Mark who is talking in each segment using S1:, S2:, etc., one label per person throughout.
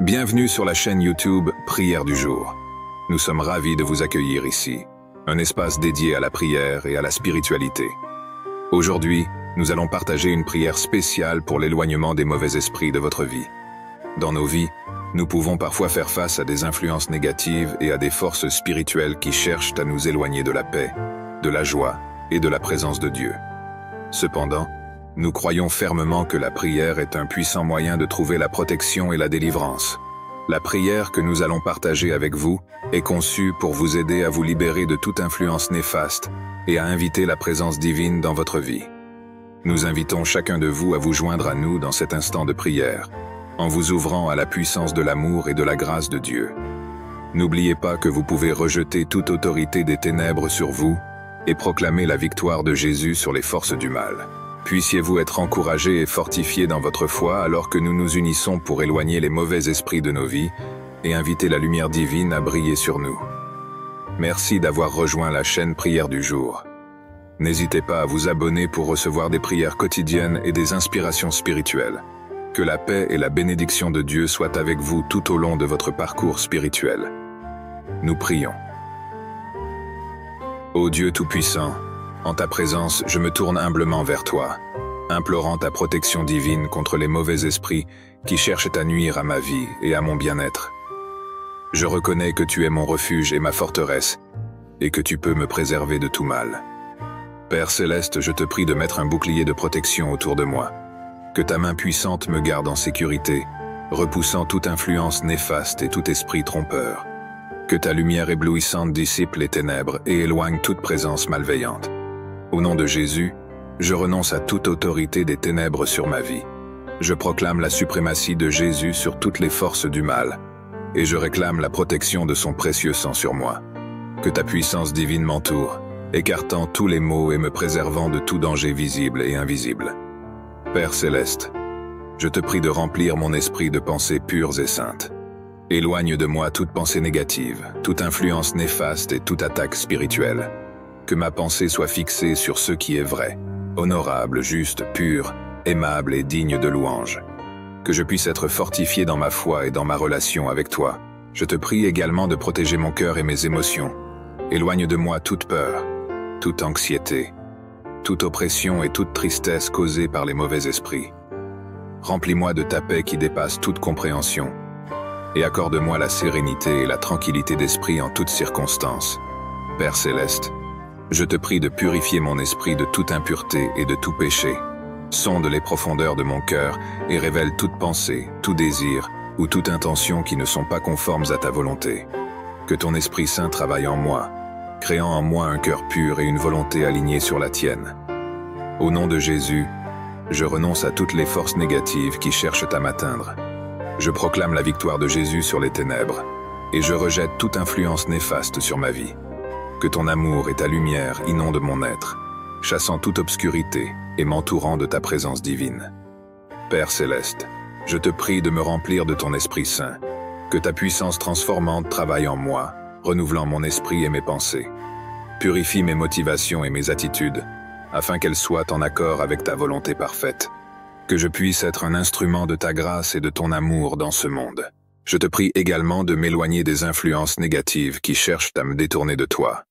S1: Bienvenue sur la chaîne YouTube Prière du jour. Nous sommes ravis de vous accueillir ici, un espace dédié à la prière et à la spiritualité. Aujourd'hui, nous allons partager une prière spéciale pour l'éloignement des mauvais esprits de votre vie. Dans nos vies, nous pouvons parfois faire face à des influences négatives et à des forces spirituelles qui cherchent à nous éloigner de la paix, de la joie et de la présence de Dieu. Cependant, nous croyons fermement que la prière est un puissant moyen de trouver la protection et la délivrance. La prière que nous allons partager avec vous est conçue pour vous aider à vous libérer de toute influence néfaste et à inviter la présence divine dans votre vie. Nous invitons chacun de vous à vous joindre à nous dans cet instant de prière, en vous ouvrant à la puissance de l'amour et de la grâce de Dieu. N'oubliez pas que vous pouvez rejeter toute autorité des ténèbres sur vous et proclamer la victoire de Jésus sur les forces du mal. Puissiez-vous être encouragés et fortifiés dans votre foi alors que nous nous unissons pour éloigner les mauvais esprits de nos vies et inviter la lumière divine à briller sur nous. Merci d'avoir rejoint la chaîne Prière du jour. N'hésitez pas à vous abonner pour recevoir des prières quotidiennes et des inspirations spirituelles. Que la paix et la bénédiction de Dieu soient avec vous tout au long de votre parcours spirituel. Nous prions. Ô Dieu Tout-Puissant, en ta présence, je me tourne humblement vers toi, implorant ta protection divine contre les mauvais esprits qui cherchent à nuire à ma vie et à mon bien-être. Je reconnais que tu es mon refuge et ma forteresse, et que tu peux me préserver de tout mal. Père Céleste, je te prie de mettre un bouclier de protection autour de moi. Que ta main puissante me garde en sécurité, repoussant toute influence néfaste et tout esprit trompeur. Que ta lumière éblouissante dissipe les ténèbres et éloigne toute présence malveillante. Au nom de Jésus, je renonce à toute autorité des ténèbres sur ma vie. Je proclame la suprématie de Jésus sur toutes les forces du mal, et je réclame la protection de son précieux sang sur moi. Que ta puissance divine m'entoure, écartant tous les maux et me préservant de tout danger visible et invisible. Père Céleste, je te prie de remplir mon esprit de pensées pures et saintes. Éloigne de moi toute pensée négative, toute influence néfaste et toute attaque spirituelle. Que ma pensée soit fixée sur ce qui est vrai, honorable, juste, pur, aimable et digne de louange. Que je puisse être fortifié dans ma foi et dans ma relation avec toi. Je te prie également de protéger mon cœur et mes émotions. Éloigne de moi toute peur, toute anxiété, toute oppression et toute tristesse causée par les mauvais esprits. Remplis-moi de ta paix qui dépasse toute compréhension, et accorde-moi la sérénité et la tranquillité d'esprit en toutes circonstances. Père Céleste, je te prie de purifier mon esprit de toute impureté et de tout péché. Sonde les profondeurs de mon cœur et révèle toute pensée, tout désir ou toute intention qui ne sont pas conformes à ta volonté. Que ton Esprit Saint travaille en moi, créant en moi un cœur pur et une volonté alignée sur la tienne. Au nom de Jésus, je renonce à toutes les forces négatives qui cherchent à m'atteindre. Je proclame la victoire de Jésus sur les ténèbres, et je rejette toute influence néfaste sur ma vie. Que ton amour et ta lumière inondent mon être, chassant toute obscurité et m'entourant de ta présence divine. Père Céleste, je te prie de me remplir de ton Esprit Saint, que ta puissance transformante travaille en moi, renouvelant mon esprit et mes pensées. Purifie mes motivations et mes attitudes, afin qu'elles soient en accord avec ta volonté parfaite. Que je puisse être un instrument de ta grâce et de ton amour dans ce monde. Je te prie également de m'éloigner des influences négatives qui cherchent à me détourner de toi.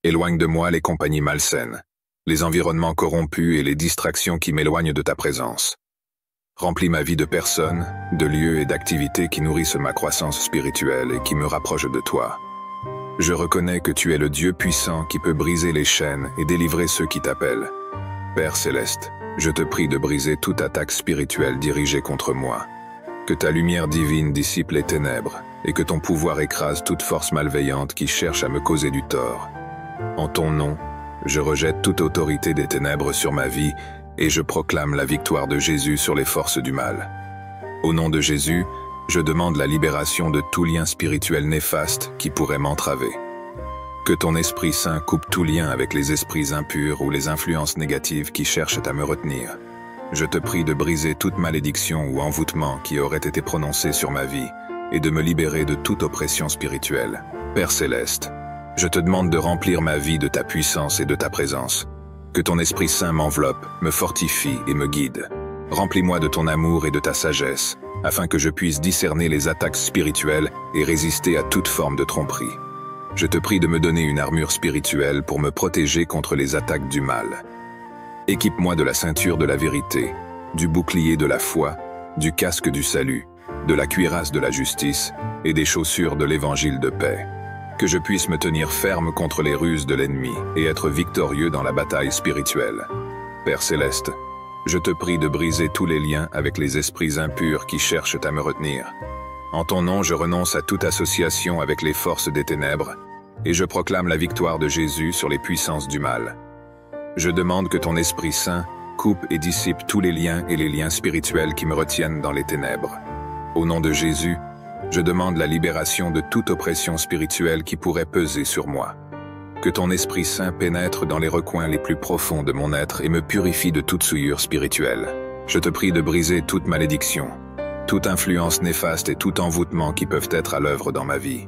S1: Éloigne de moi les compagnies malsaines, les environnements corrompus et les distractions qui m'éloignent de ta présence. Remplis ma vie de personnes, de lieux et d'activités qui nourrissent ma croissance spirituelle et qui me rapprochent de toi. Je reconnais que tu es le Dieu puissant qui peut briser les chaînes et délivrer ceux qui t'appellent. Père Céleste, je te prie de briser toute attaque spirituelle dirigée contre moi. Que ta lumière divine dissipe les ténèbres et que ton pouvoir écrase toute force malveillante qui cherche à me causer du tort. En ton nom, je rejette toute autorité des ténèbres sur ma vie et je proclame la victoire de Jésus sur les forces du mal. Au nom de Jésus, je demande la libération de tout lien spirituel néfaste qui pourrait m'entraver. Que ton Esprit Saint coupe tout lien avec les esprits impurs ou les influences négatives qui cherchent à me retenir. Je te prie de briser toute malédiction ou envoûtement qui aurait été prononcé sur ma vie et de me libérer de toute oppression spirituelle. Père Céleste, je te demande de remplir ma vie de ta puissance et de ta présence. Que ton Esprit Saint m'enveloppe, me fortifie et me guide. Remplis-moi de ton amour et de ta sagesse, afin que je puisse discerner les attaques spirituelles et résister à toute forme de tromperie. Je te prie de me donner une armure spirituelle pour me protéger contre les attaques du mal. Équipe-moi de la ceinture de la vérité, du bouclier de la foi, du casque du salut, de la cuirasse de la justice et des chaussures de l'évangile de paix. Que je puisse me tenir ferme contre les ruses de l'ennemi et être victorieux dans la bataille spirituelle. Père céleste, je te prie de briser tous les liens avec les esprits impurs qui cherchent à me retenir. En ton nom, je renonce à toute association avec les forces des ténèbres et je proclame la victoire de Jésus sur les puissances du mal. Je demande que ton Esprit Saint coupe et dissipe tous les liens et les liens spirituels qui me retiennent dans les ténèbres. Au nom de Jésus, je demande la libération de toute oppression spirituelle qui pourrait peser sur moi. Que ton Esprit Saint pénètre dans les recoins les plus profonds de mon être et me purifie de toute souillure spirituelle. Je te prie de briser toute malédiction, toute influence néfaste et tout envoûtement qui peuvent être à l'œuvre dans ma vie.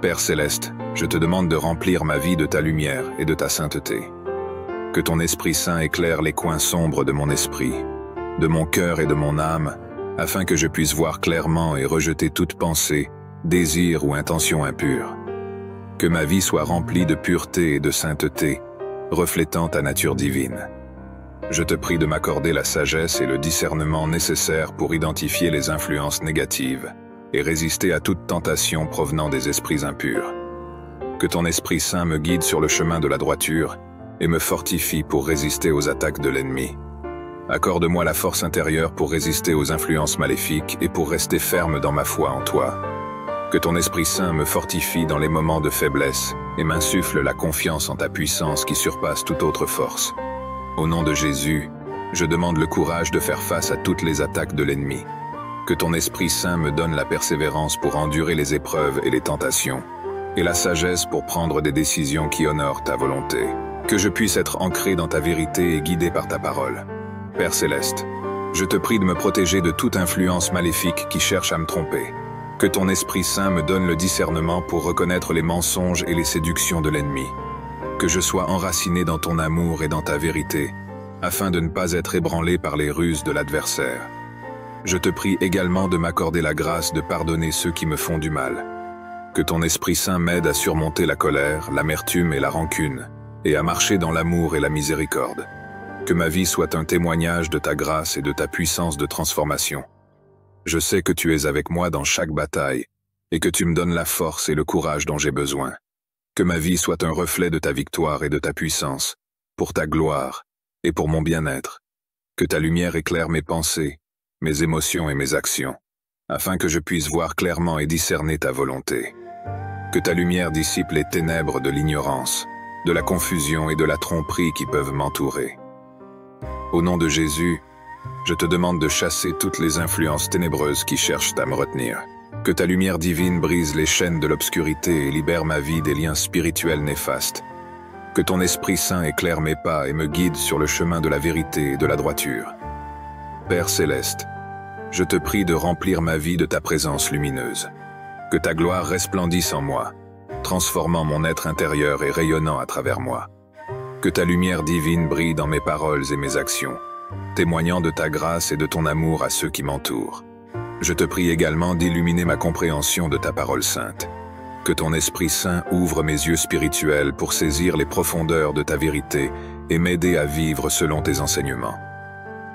S1: Père céleste, je te demande de remplir ma vie de ta lumière et de ta sainteté. Que ton Esprit Saint éclaire les coins sombres de mon esprit, de mon cœur et de mon âme, afin que je puisse voir clairement et rejeter toute pensée, désir ou intention impure. Que ma vie soit remplie de pureté et de sainteté, reflétant ta nature divine. Je te prie de m'accorder la sagesse et le discernement nécessaires pour identifier les influences négatives et résister à toute tentation provenant des esprits impurs. Que ton Esprit Saint me guide sur le chemin de la droiture et me fortifie pour résister aux attaques de l'ennemi. Accorde-moi la force intérieure pour résister aux influences maléfiques et pour rester ferme dans ma foi en toi. Que ton Esprit Saint me fortifie dans les moments de faiblesse et m'insuffle la confiance en ta puissance qui surpasse toute autre force. Au nom de Jésus, je demande le courage de faire face à toutes les attaques de l'ennemi. Que ton Esprit Saint me donne la persévérance pour endurer les épreuves et les tentations, et la sagesse pour prendre des décisions qui honorent ta volonté. Que je puisse être ancré dans ta vérité et guidé par ta parole. Père céleste, je te prie de me protéger de toute influence maléfique qui cherche à me tromper. Que ton Esprit Saint me donne le discernement pour reconnaître les mensonges et les séductions de l'ennemi. Que je sois enraciné dans ton amour et dans ta vérité, afin de ne pas être ébranlé par les ruses de l'adversaire. Je te prie également de m'accorder la grâce de pardonner ceux qui me font du mal. Que ton Esprit Saint m'aide à surmonter la colère, l'amertume et la rancune, et à marcher dans l'amour et la miséricorde. Que ma vie soit un témoignage de ta grâce et de ta puissance de transformation. Je sais que tu es avec moi dans chaque bataille, et que tu me donnes la force et le courage dont j'ai besoin. Que ma vie soit un reflet de ta victoire et de ta puissance, pour ta gloire et pour mon bien-être. Que ta lumière éclaire mes pensées, mes émotions et mes actions, afin que je puisse voir clairement et discerner ta volonté. Que ta lumière dissipe les ténèbres de l'ignorance, de la confusion et de la tromperie qui peuvent m'entourer. Au nom de Jésus, je te demande de chasser toutes les influences ténébreuses qui cherchent à me retenir. Que ta lumière divine brise les chaînes de l'obscurité et libère ma vie des liens spirituels néfastes. Que ton Esprit Saint éclaire mes pas et me guide sur le chemin de la vérité et de la droiture. Père céleste, je te prie de remplir ma vie de ta présence lumineuse. Que ta gloire resplendisse en moi, transformant mon être intérieur et rayonnant à travers moi. Que ta lumière divine brille dans mes paroles et mes actions, témoignant de ta grâce et de ton amour à ceux qui m'entourent. Je te prie également d'illuminer ma compréhension de ta parole sainte. Que ton Esprit Saint ouvre mes yeux spirituels pour saisir les profondeurs de ta vérité et m'aider à vivre selon tes enseignements.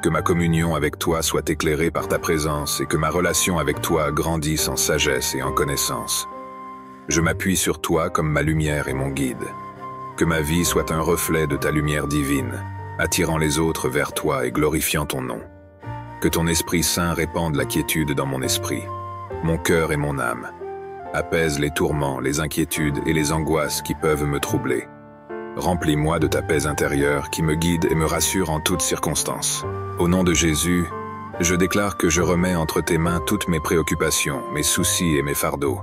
S1: Que ma communion avec toi soit éclairée par ta présence et que ma relation avec toi grandisse en sagesse et en connaissance. Je m'appuie sur toi comme ma lumière et mon guide. Que ma vie soit un reflet de ta lumière divine, attirant les autres vers toi et glorifiant ton nom. Que ton Esprit Saint répande la quiétude dans mon esprit, mon cœur et mon âme. Apaise les tourments, les inquiétudes et les angoisses qui peuvent me troubler. Remplis-moi de ta paix intérieure qui me guide et me rassure en toutes circonstances. Au nom de Jésus, je déclare que je remets entre tes mains toutes mes préoccupations, mes soucis et mes fardeaux.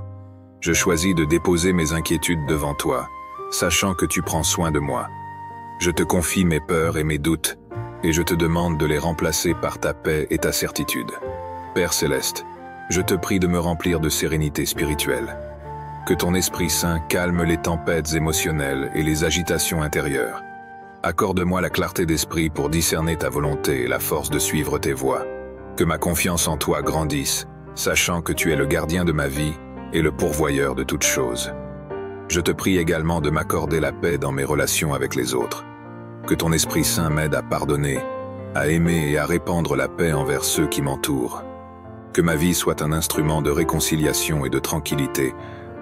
S1: Je choisis de déposer mes inquiétudes devant toi, sachant que tu prends soin de moi. Je te confie mes peurs et mes doutes, et je te demande de les remplacer par ta paix et ta certitude. Père céleste, je te prie de me remplir de sérénité spirituelle. Que ton Esprit Saint calme les tempêtes émotionnelles et les agitations intérieures. Accorde-moi la clarté d'esprit pour discerner ta volonté et la force de suivre tes voies. Que ma confiance en toi grandisse, sachant que tu es le gardien de ma vie et le pourvoyeur de toutes choses. Je te prie également de m'accorder la paix dans mes relations avec les autres. Que ton Esprit Saint m'aide à pardonner, à aimer et à répandre la paix envers ceux qui m'entourent. Que ma vie soit un instrument de réconciliation et de tranquillité,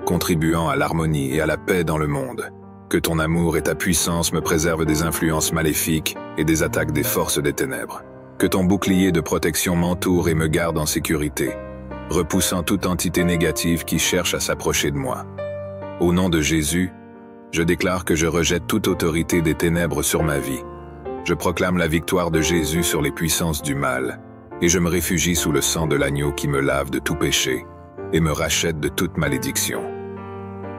S1: contribuant à l'harmonie et à la paix dans le monde. Que ton amour et ta puissance me préservent des influences maléfiques et des attaques des forces des ténèbres. Que ton bouclier de protection m'entoure et me garde en sécurité, repoussant toute entité négative qui cherche à s'approcher de moi. Au nom de Jésus, je déclare que je rejette toute autorité des ténèbres sur ma vie. Je proclame la victoire de Jésus sur les puissances du mal, et je me réfugie sous le sang de l'agneau qui me lave de tout péché et me rachète de toute malédiction.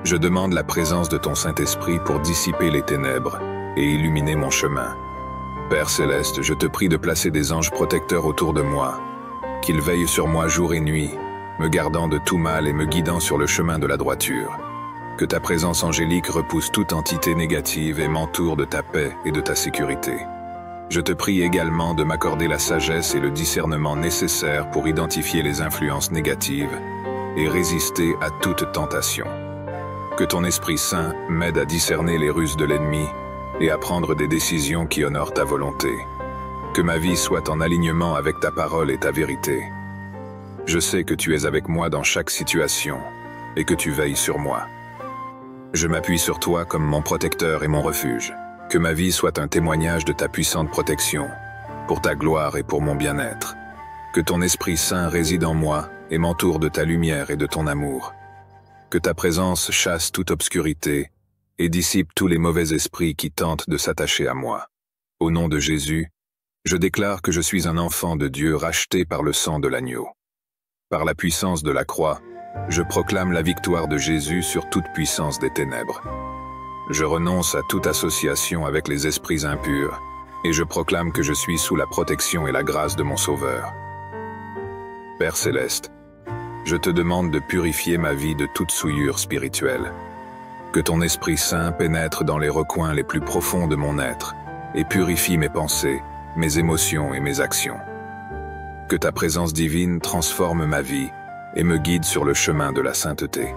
S1: Je demande la présence de ton Saint-Esprit pour dissiper les ténèbres et illuminer mon chemin. Père Céleste, je te prie de placer des anges protecteurs autour de moi, qu'ils veillent sur moi jour et nuit, me gardant de tout mal et me guidant sur le chemin de la droiture. Que ta présence angélique repousse toute entité négative et m'entoure de ta paix et de ta sécurité. Je te prie également de m'accorder la sagesse et le discernement nécessaires pour identifier les influences négatives et résister à toute tentation. Que ton Esprit Saint m'aide à discerner les ruses de l'ennemi et à prendre des décisions qui honorent ta volonté. Que ma vie soit en alignement avec ta parole et ta vérité. Je sais que tu es avec moi dans chaque situation et que tu veilles sur moi. Je m'appuie sur toi comme mon protecteur et mon refuge. Que ma vie soit un témoignage de ta puissante protection, pour ta gloire et pour mon bien-être. Que ton Esprit Saint réside en moi et m'entoure de ta lumière et de ton amour. Que ta présence chasse toute obscurité et dissipe tous les mauvais esprits qui tentent de s'attacher à moi. Au nom de Jésus, je déclare que je suis un enfant de Dieu racheté par le sang de l'agneau. Par la puissance de la croix, je proclame la victoire de Jésus sur toute puissance des ténèbres. Je renonce à toute association avec les esprits impurs et je proclame que je suis sous la protection et la grâce de mon Sauveur. Père Céleste, je te demande de purifier ma vie de toute souillure spirituelle. Que ton Esprit Saint pénètre dans les recoins les plus profonds de mon être et purifie mes pensées, mes émotions et mes actions. Que ta présence divine transforme ma vie et me guide sur le chemin de la sainteté.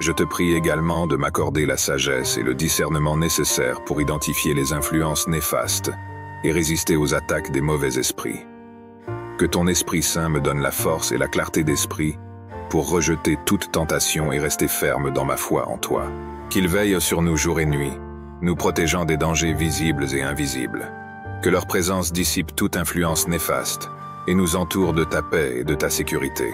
S1: Je te prie également de m'accorder la sagesse et le discernement nécessaires pour identifier les influences néfastes et résister aux attaques des mauvais esprits. Que ton Esprit Saint me donne la force et la clarté d'esprit pour rejeter toute tentation et rester ferme dans ma foi en toi. Qu'il veille sur nous jour et nuit, nous protégeant des dangers visibles et invisibles. Que leur présence dissipe toute influence néfaste et nous entoure de ta paix et de ta sécurité.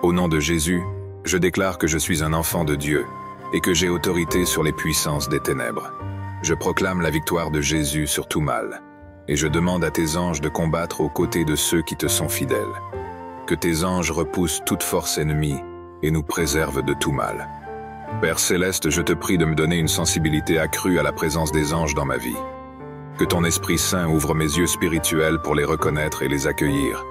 S1: Au nom de Jésus, je déclare que je suis un enfant de Dieu et que j'ai autorité sur les puissances des ténèbres. Je proclame la victoire de Jésus sur tout mal, et je demande à tes anges de combattre aux côtés de ceux qui te sont fidèles. Que tes anges repoussent toute force ennemie et nous préservent de tout mal. Père Céleste, je te prie de me donner une sensibilité accrue à la présence des anges dans ma vie. Que ton Esprit Saint ouvre mes yeux spirituels pour les reconnaître et les accueillir.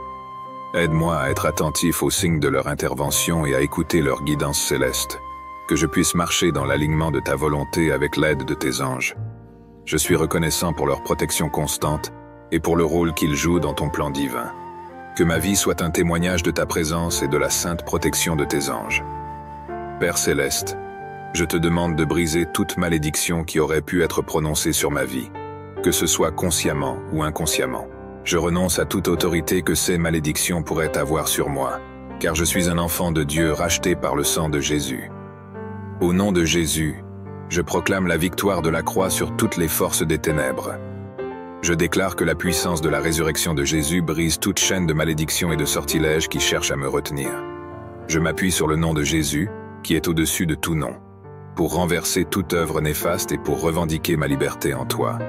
S1: Aide-moi à être attentif aux signes de leur intervention et à écouter leur guidance céleste. Que je puisse marcher dans l'alignement de ta volonté avec l'aide de tes anges. Je suis reconnaissant pour leur protection constante et pour le rôle qu'ils jouent dans ton plan divin. Que ma vie soit un témoignage de ta présence et de la sainte protection de tes anges. Père Céleste, je te demande de briser toute malédiction qui aurait pu être prononcée sur ma vie, que ce soit consciemment ou inconsciemment. Je renonce à toute autorité que ces malédictions pourraient avoir sur moi, car je suis un enfant de Dieu racheté par le sang de Jésus. Au nom de Jésus, je proclame la victoire de la croix sur toutes les forces des ténèbres. Je déclare que la puissance de la résurrection de Jésus brise toute chaîne de malédiction et de sortilèges qui cherchent à me retenir. Je m'appuie sur le nom de Jésus, qui est au-dessus de tout nom, pour renverser toute œuvre néfaste et pour revendiquer ma liberté en toi.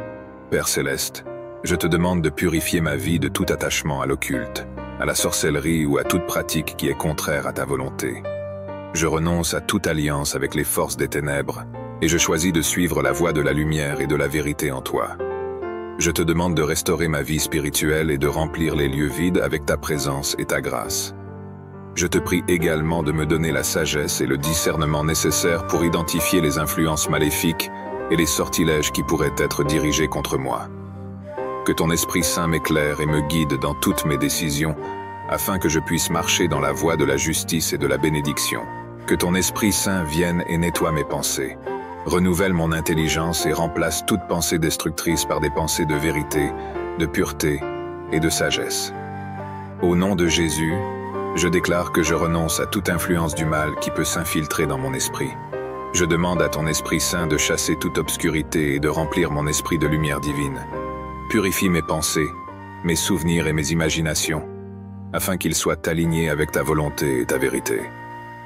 S1: Père Céleste, je te demande de purifier ma vie de tout attachement à l'occulte, à la sorcellerie ou à toute pratique qui est contraire à ta volonté. Je renonce à toute alliance avec les forces des ténèbres et je choisis de suivre la voie de la lumière et de la vérité en toi. Je te demande de restaurer ma vie spirituelle et de remplir les lieux vides avec ta présence et ta grâce. Je te prie également de me donner la sagesse et le discernement nécessaires pour identifier les influences maléfiques et les sortilèges qui pourraient être dirigés contre moi. Que ton Esprit Saint m'éclaire et me guide dans toutes mes décisions, afin que je puisse marcher dans la voie de la justice et de la bénédiction. Que ton Esprit Saint vienne et nettoie mes pensées, renouvelle mon intelligence et remplace toute pensée destructrice par des pensées de vérité, de pureté et de sagesse. Au nom de Jésus, je déclare que je renonce à toute influence du mal qui peut s'infiltrer dans mon esprit. Je demande à ton Esprit Saint de chasser toute obscurité et de remplir mon esprit de lumière divine. Purifie mes pensées, mes souvenirs et mes imaginations, afin qu'ils soient alignés avec ta volonté et ta vérité.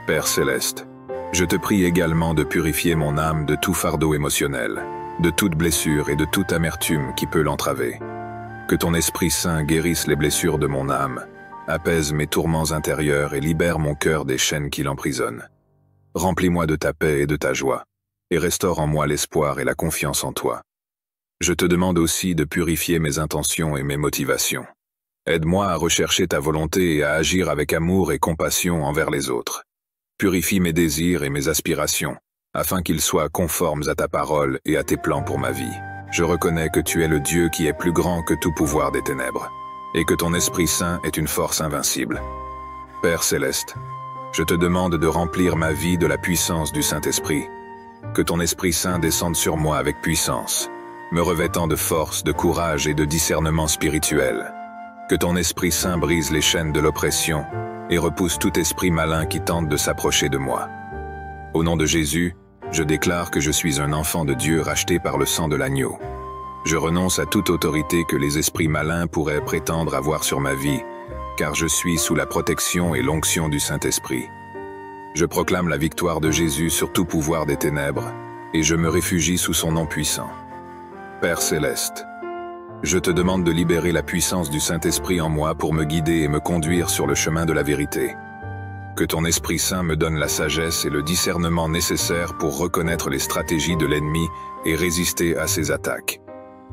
S1: Père Céleste, je te prie également de purifier mon âme de tout fardeau émotionnel, de toute blessure et de toute amertume qui peut l'entraver. Que ton Esprit Saint guérisse les blessures de mon âme, apaise mes tourments intérieurs et libère mon cœur des chaînes qui l'emprisonnent. Remplis-moi de ta paix et de ta joie, et restaure en moi l'espoir et la confiance en toi. Je te demande aussi de purifier mes intentions et mes motivations. Aide-moi à rechercher ta volonté et à agir avec amour et compassion envers les autres. Purifie mes désirs et mes aspirations, afin qu'ils soient conformes à ta parole et à tes plans pour ma vie. Je reconnais que tu es le Dieu qui est plus grand que tout pouvoir des ténèbres, et que ton Esprit Saint est une force invincible. Père Céleste, je te demande de remplir ma vie de la puissance du Saint-Esprit. Que ton Esprit Saint descende sur moi avec puissance, me revêtant de force, de courage et de discernement spirituel. Que ton Esprit Saint brise les chaînes de l'oppression et repousse tout esprit malin qui tente de s'approcher de moi. Au nom de Jésus, je déclare que je suis un enfant de Dieu racheté par le sang de l'agneau. Je renonce à toute autorité que les esprits malins pourraient prétendre avoir sur ma vie, car je suis sous la protection et l'onction du Saint-Esprit. Je proclame la victoire de Jésus sur tout pouvoir des ténèbres, et je me réfugie sous son nom puissant. Père Céleste, je te demande de libérer la puissance du Saint-Esprit en moi pour me guider et me conduire sur le chemin de la vérité. Que ton Esprit Saint me donne la sagesse et le discernement nécessaires pour reconnaître les stratégies de l'ennemi et résister à ses attaques.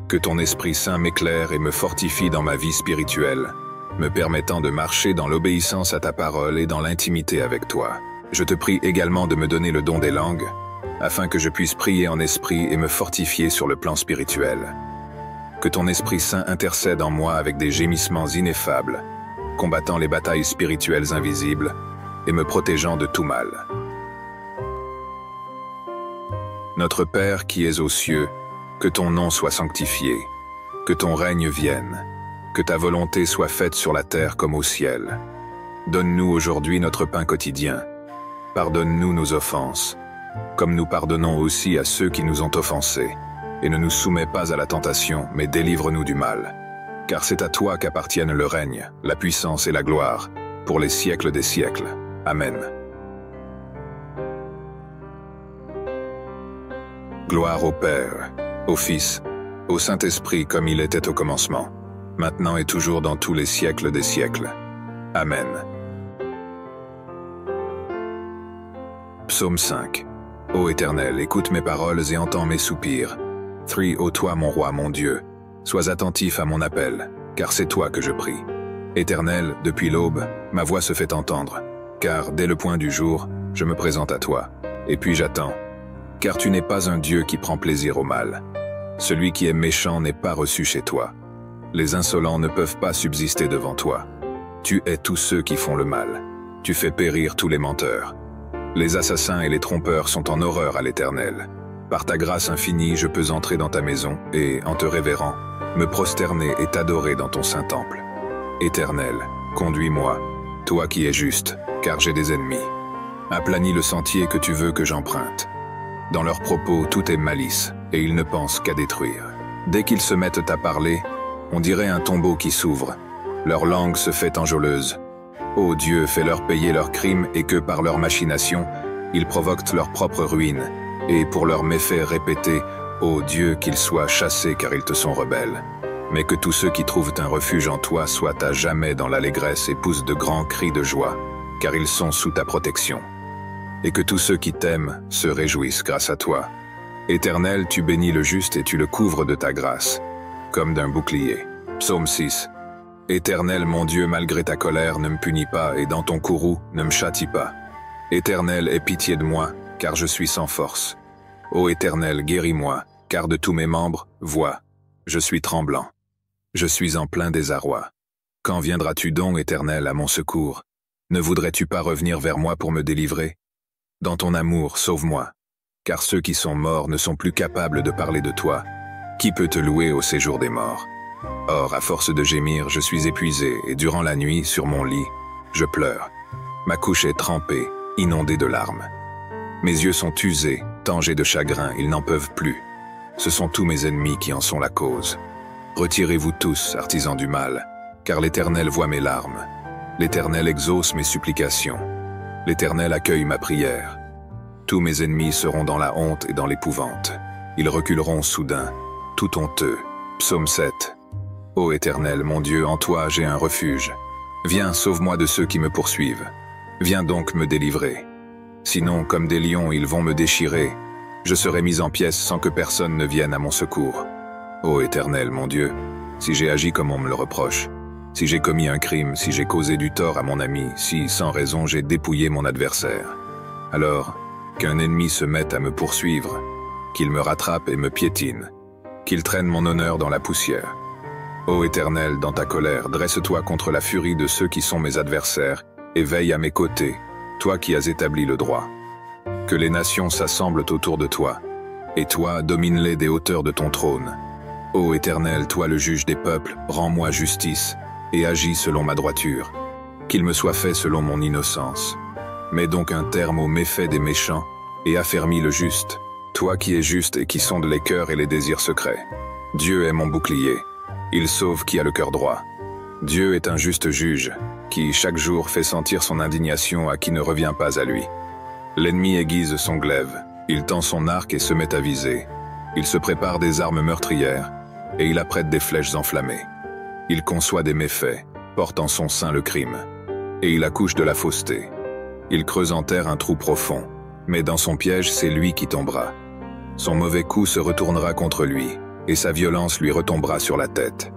S1: Que ton Esprit Saint m'éclaire et me fortifie dans ma vie spirituelle, me permettant de marcher dans l'obéissance à ta parole et dans l'intimité avec toi. Je te prie également de me donner le don des langues, afin que je puisse prier en esprit et me fortifier sur le plan spirituel. Que ton Esprit Saint intercède en moi avec des gémissements ineffables, combattant les batailles spirituelles invisibles et me protégeant de tout mal. Notre Père qui es aux cieux, que ton nom soit sanctifié, que ton règne vienne, que ta volonté soit faite sur la terre comme au ciel. Donne-nous aujourd'hui notre pain quotidien. Pardonne-nous nos offenses, comme nous pardonnons aussi à ceux qui nous ont offensés. Et ne nous soumets pas à la tentation, mais délivre-nous du mal. Car c'est à toi qu'appartiennent le règne, la puissance et la gloire, pour les siècles des siècles. Amen. Gloire au Père, au Fils, au Saint-Esprit comme il était au commencement, maintenant et toujours dans tous les siècles des siècles. Amen. Psaume 5. Ô Éternel, écoute mes paroles et entends mes soupirs. 3. Ô toi, mon roi, mon Dieu, sois attentif à mon appel, car c'est toi que je prie. Éternel, depuis l'aube, ma voix se fait entendre, car dès le point du jour, je me présente à toi, et puis j'attends. Car tu n'es pas un Dieu qui prend plaisir au mal. Celui qui est méchant n'est pas reçu chez toi. Les insolents ne peuvent pas subsister devant toi. Tu hais tous ceux qui font le mal. Tu fais périr tous les menteurs. Les assassins et les trompeurs sont en horreur à l'Éternel. Par ta grâce infinie, je peux entrer dans ta maison et, en te révérant, me prosterner et t'adorer dans ton saint temple. Éternel, conduis-moi, toi qui es juste, car j'ai des ennemis. Aplanis le sentier que tu veux que j'emprunte. Dans leurs propos, tout est malice, et ils ne pensent qu'à détruire. Dès qu'ils se mettent à parler, on dirait un tombeau qui s'ouvre. Leur langue se fait enjôleuse. Ô Dieu, fais-leur payer leurs crimes et que, par leurs machinations, ils provoquent leur propre ruine. Et pour leurs méfaits répétés, ô Dieu, qu'ils soient chassés car ils te sont rebelles. Mais que tous ceux qui trouvent un refuge en toi soient à jamais dans l'allégresse et poussent de grands cris de joie, car ils sont sous ta protection. Et que tous ceux qui t'aiment se réjouissent grâce à toi. Éternel, tu bénis le juste et tu le couvres de ta grâce, comme d'un bouclier. Psaume 6. Éternel, mon Dieu, malgré ta colère, ne me punis pas, et dans ton courroux, ne me châtie pas. Éternel, aie pitié de moi, car je suis sans force. Ô Éternel, guéris-moi, car de tous mes membres, vois, je suis tremblant. Je suis en plein désarroi. Quand viendras-tu donc, Éternel, à mon secours? Ne voudrais-tu pas revenir vers moi pour me délivrer? Dans ton amour, sauve-moi, car ceux qui sont morts ne sont plus capables de parler de toi. Qui peut te louer au séjour des morts? Or, à force de gémir, je suis épuisé, et durant la nuit, sur mon lit, je pleure. Ma couche est trempée, inondée de larmes. Mes yeux sont usés, tant j'ai de chagrin, ils n'en peuvent plus. Ce sont tous mes ennemis qui en sont la cause. Retirez-vous tous, artisans du mal, car l'Éternel voit mes larmes. L'Éternel exauce mes supplications. L'Éternel accueille ma prière. Tous mes ennemis seront dans la honte et dans l'épouvante. Ils reculeront soudain, tout honteux. Psaume 7. Ô Éternel, mon Dieu, en toi j'ai un refuge. Viens, sauve-moi de ceux qui me poursuivent. Viens donc me délivrer. Sinon, comme des lions, ils vont me déchirer. Je serai mis en pièces sans que personne ne vienne à mon secours. Ô Éternel, mon Dieu, si j'ai agi comme on me le reproche, si j'ai commis un crime, si j'ai causé du tort à mon ami, si, sans raison, j'ai dépouillé mon adversaire, alors, qu'un ennemi se mette à me poursuivre, qu'il me rattrape et me piétine, qu'il traîne mon honneur dans la poussière. Ô Éternel, dans ta colère, dresse-toi contre la furie de ceux qui sont mes adversaires, et veille à mes côtés, toi qui as établi le droit. Que les nations s'assemblent autour de toi, et toi, domine-les des hauteurs de ton trône. Ô Éternel, toi le juge des peuples, rends-moi justice, et agis selon ma droiture. Qu'il me soit fait selon mon innocence. Mets donc un terme aux méfaits des méchants, et affermis le juste, toi qui es juste et qui sondes les cœurs et les désirs secrets. Dieu est mon bouclier, il sauve qui a le cœur droit. Dieu est un juste juge, qui chaque jour fait sentir son indignation à qui ne revient pas à lui. L'ennemi aiguise son glaive, il tend son arc et se met à viser. Il se prépare des armes meurtrières, et il apprête des flèches enflammées. Il conçoit des méfaits, porte en son sein le crime, et il accouche de la fausseté. Il creuse en terre un trou profond, mais dans son piège c'est lui qui tombera. Son mauvais coup se retournera contre lui, et sa violence lui retombera sur la tête.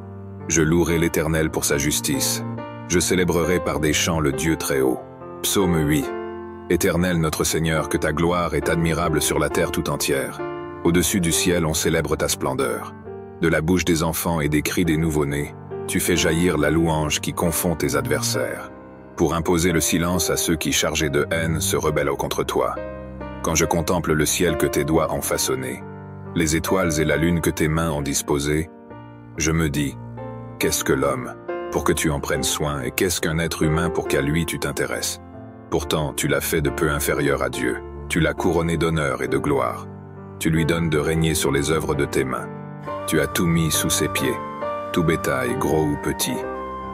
S1: Je louerai l'Éternel pour sa justice. Je célébrerai par des chants le Dieu très haut. Psaume 8. Éternel notre Seigneur, que ta gloire est admirable sur la terre tout entière. Au-dessus du ciel on célèbre ta splendeur. De la bouche des enfants et des cris des nouveau-nés, tu fais jaillir la louange qui confond tes adversaires, pour imposer le silence à ceux qui, chargés de haine, se rebellent contre toi. Quand je contemple le ciel que tes doigts ont façonné, les étoiles et la lune que tes mains ont disposées, je me dis, qu'est-ce que l'homme, pour que tu en prennes soin, et qu'est-ce qu'un être humain pour qu'à lui tu t'intéresses? Pourtant, tu l'as fait de peu inférieur à Dieu, tu l'as couronné d'honneur et de gloire. Tu lui donnes de régner sur les œuvres de tes mains. Tu as tout mis sous ses pieds, tout bétail, gros ou petit,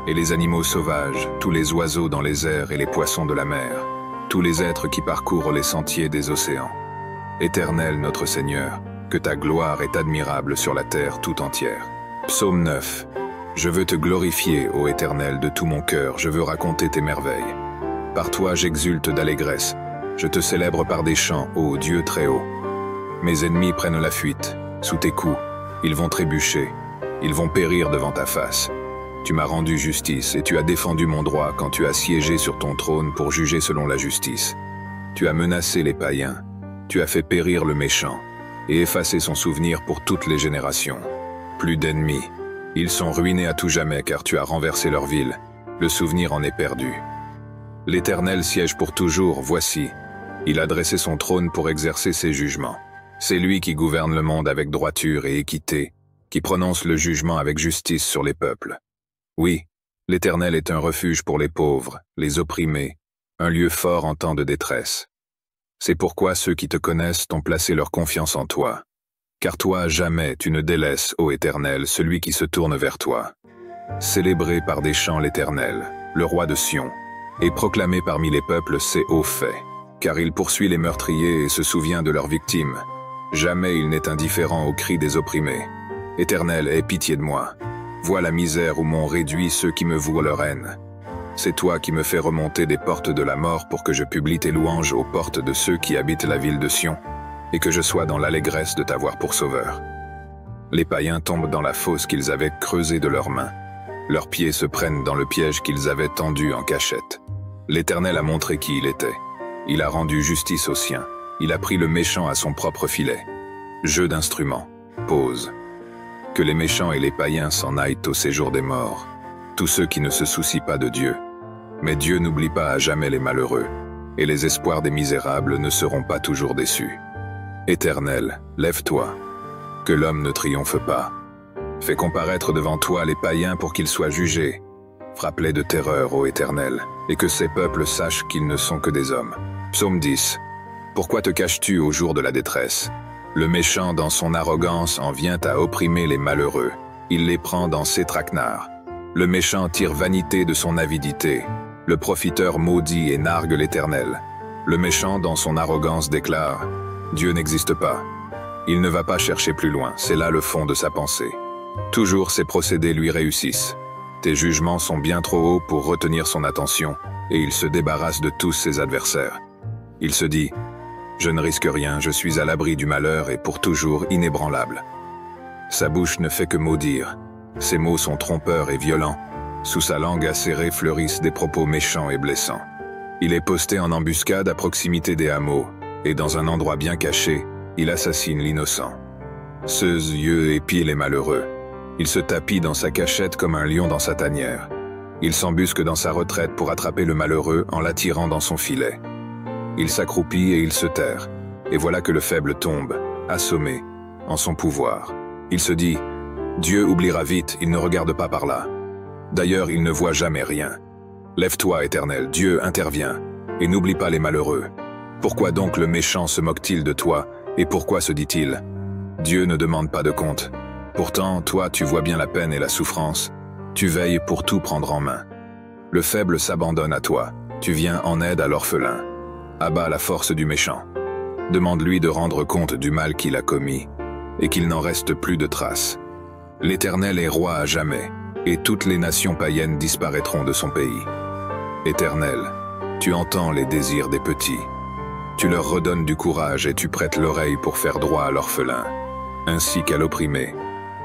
S1: et les animaux sauvages, tous les oiseaux dans les airs et les poissons de la mer, tous les êtres qui parcourent les sentiers des océans. Éternel notre Seigneur, que ta gloire est admirable sur la terre tout entière. Psaume 9. Je veux te glorifier, ô Éternel, de tout mon cœur, je veux raconter tes merveilles. Par toi j'exulte d'allégresse, je te célèbre par des chants, ô Dieu très haut. Mes ennemis prennent la fuite, sous tes coups, ils vont trébucher, ils vont périr devant ta face. Tu m'as rendu justice et tu as défendu mon droit quand tu as siégé sur ton trône pour juger selon la justice. Tu as menacé les païens, tu as fait périr le méchant et effacé son souvenir pour toutes les générations. Plus d'ennemis, ils sont ruinés à tout jamais car tu as renversé leur ville, le souvenir en est perdu. L'Éternel siège pour toujours, voici, il a dressé son trône pour exercer ses jugements. C'est lui qui gouverne le monde avec droiture et équité, qui prononce le jugement avec justice sur les peuples. Oui, l'Éternel est un refuge pour les pauvres, les opprimés, un lieu fort en temps de détresse. C'est pourquoi ceux qui te connaissent ont placé leur confiance en toi. Car toi, jamais tu ne délaisses, ô Éternel, celui qui se tourne vers toi. Célébrez par des chants l'Éternel, le roi de Sion, et proclamez parmi les peuples ses hauts faits, car il poursuit les meurtriers et se souvient de leurs victimes. Jamais il n'est indifférent aux cris des opprimés. Éternel, aie pitié de moi. Vois la misère où m'ont réduit ceux qui me vouent leur haine. C'est toi qui me fais remonter des portes de la mort pour que je publie tes louanges aux portes de ceux qui habitent la ville de Sion, et que je sois dans l'allégresse de t'avoir pour sauveur. Les païens tombent dans la fosse qu'ils avaient creusée de leurs mains. Leurs pieds se prennent dans le piège qu'ils avaient tendu en cachette. L'Éternel a montré qui il était. Il a rendu justice aux siens. Il a pris le méchant à son propre filet. Jeu d'instruments. Pause. Que les méchants et les païens s'en aillent au séjour des morts, tous ceux qui ne se soucient pas de Dieu. Mais Dieu n'oublie pas à jamais les malheureux, et les espoirs des misérables ne seront pas toujours déçus. Éternel, lève-toi, que l'homme ne triomphe pas. Fais comparaître devant toi les païens pour qu'ils soient jugés. Frappe-les de terreur, ô Éternel, et que ces peuples sachent qu'ils ne sont que des hommes. Psaume 10. Pourquoi te caches-tu au jour de la détresse? Le méchant dans son arrogance en vient à opprimer les malheureux. Il les prend dans ses traquenards. Le méchant tire vanité de son avidité. Le profiteur maudit et nargue l'Éternel. Le méchant dans son arrogance déclare « Dieu n'existe pas ». Il ne va pas chercher plus loin, c'est là le fond de sa pensée. Toujours ses procédés lui réussissent. Tes jugements sont bien trop hauts pour retenir son attention, et il se débarrasse de tous ses adversaires. Il se dit « Je ne risque rien, je suis à l'abri du malheur et pour toujours inébranlable ». Sa bouche ne fait que maudire. Ses mots sont trompeurs et violents. Sous sa langue acérée fleurissent des propos méchants et blessants. Il est posté en embuscade à proximité des hameaux, et dans un endroit bien caché, il assassine l'innocent. Ses yeux épient les malheureux. Il se tapit dans sa cachette comme un lion dans sa tanière. Il s'embusque dans sa retraite pour attraper le malheureux en l'attirant dans son filet. Il s'accroupit et il se terre, et voilà que le faible tombe, assommé, en son pouvoir. Il se dit « Dieu oubliera vite, il ne regarde pas par là. D'ailleurs, il ne voit jamais rien. Lève-toi, Éternel, Dieu intervient, et n'oublie pas les malheureux. Pourquoi donc le méchant se moque-t-il de toi, et pourquoi se dit-il « Dieu ne demande pas de compte ». Pourtant, toi, tu vois bien la peine et la souffrance. Tu veilles pour tout prendre en main. Le faible s'abandonne à toi. Tu viens en aide à l'orphelin. Abat la force du méchant. Demande-lui de rendre compte du mal qu'il a commis, et qu'il n'en reste plus de traces. L'Éternel est roi à jamais, et toutes les nations païennes disparaîtront de son pays. Éternel, tu entends les désirs des petits. Tu leur redonnes du courage et tu prêtes l'oreille pour faire droit à l'orphelin, ainsi qu'à l'opprimé,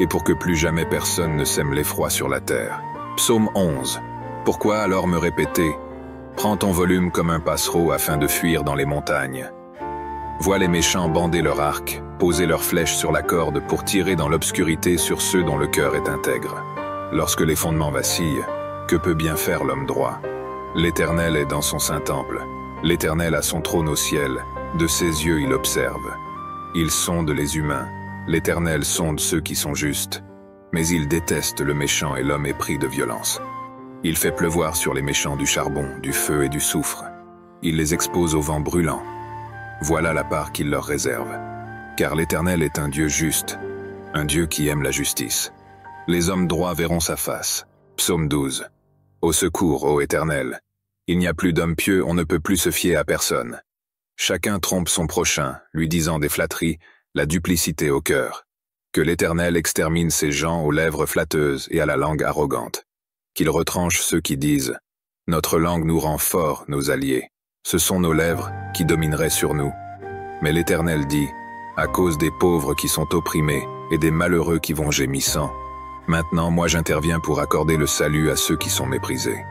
S1: et pour que plus jamais personne ne sème l'effroi sur la terre. Psaume 11. Pourquoi alors me répéter « Prends ton volume comme un passereau afin de fuir dans les montagnes ». Vois les méchants bander leur arc, poser leurs flèches sur la corde pour tirer dans l'obscurité sur ceux dont le cœur est intègre. Lorsque les fondements vacillent, que peut bien faire l'homme droit? L'Éternel est dans son saint temple. L'Éternel a son trône au ciel. De ses yeux il observe. Il sonde les humains. L'Éternel sonde ceux qui sont justes. Mais il déteste le méchant et l'homme épris de violence. Il fait pleuvoir sur les méchants du charbon, du feu et du soufre. Il les expose au vent brûlant. Voilà la part qu'il leur réserve. Car l'Éternel est un Dieu juste, un Dieu qui aime la justice. Les hommes droits verront sa face. Psaume 12. Au secours, ô Éternel. Il n'y a plus d'hommes pieux, on ne peut plus se fier à personne. Chacun trompe son prochain, lui disant des flatteries, la duplicité au cœur. Que l'Éternel extermine ces gens aux lèvres flatteuses et à la langue arrogante. Qu'il retranche ceux qui disent « Notre langue nous rend forts, nos alliés. Ce sont nos lèvres qui domineraient sur nous. » Mais l'Éternel dit « À cause des pauvres qui sont opprimés et des malheureux qui vont gémissant, maintenant moi j'interviens pour accorder le salut à ceux qui sont méprisés. »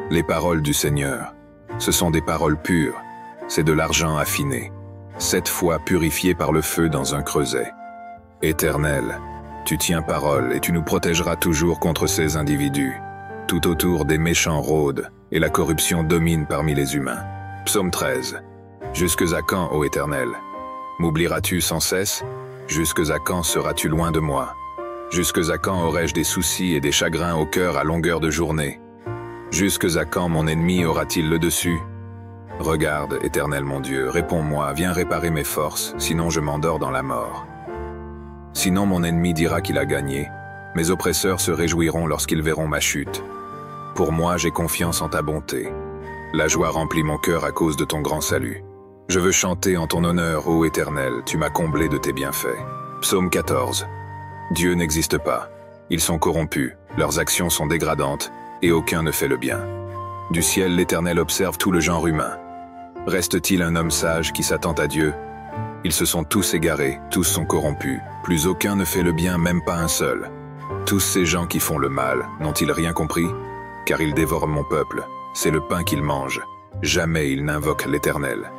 S1: Les paroles du Seigneur, ce sont des paroles pures, c'est de l'argent affiné, 7 fois purifié par le feu dans un creuset. Éternel, tu tiens parole et tu nous protégeras toujours contre ces individus. Tout autour des méchants rôdent et la corruption domine parmi les humains. Psaume 13. Jusques à quand, ô Éternel? M'oublieras-tu sans cesse? Jusques à quand seras-tu loin de moi? Jusques à quand aurai-je des soucis et des chagrins au cœur à longueur de journée? Jusques à quand mon ennemi aura-t-il le dessus? Regarde, Éternel mon Dieu, réponds-moi, viens réparer mes forces, sinon je m'endors dans la mort. Sinon mon ennemi dira qu'il a gagné, mes oppresseurs se réjouiront lorsqu'ils verront ma chute. Pour moi, j'ai confiance en ta bonté. La joie remplit mon cœur à cause de ton grand salut. Je veux chanter en ton honneur, ô Éternel, tu m'as comblé de tes bienfaits. Psaume 14. Dieu n'existe pas. Ils sont corrompus, leurs actions sont dégradantes, et aucun ne fait le bien. Du ciel, l'Éternel observe tout le genre humain. Reste-t-il un homme sage qui s'attend à Dieu? Ils se sont tous égarés, tous sont corrompus, plus aucun ne fait le bien, même pas un seul. Tous ces gens qui font le mal, n'ont-ils rien compris? Car ils dévorent mon peuple, c'est le pain qu'ils mangent. Jamais ils n'invoquent l'Éternel.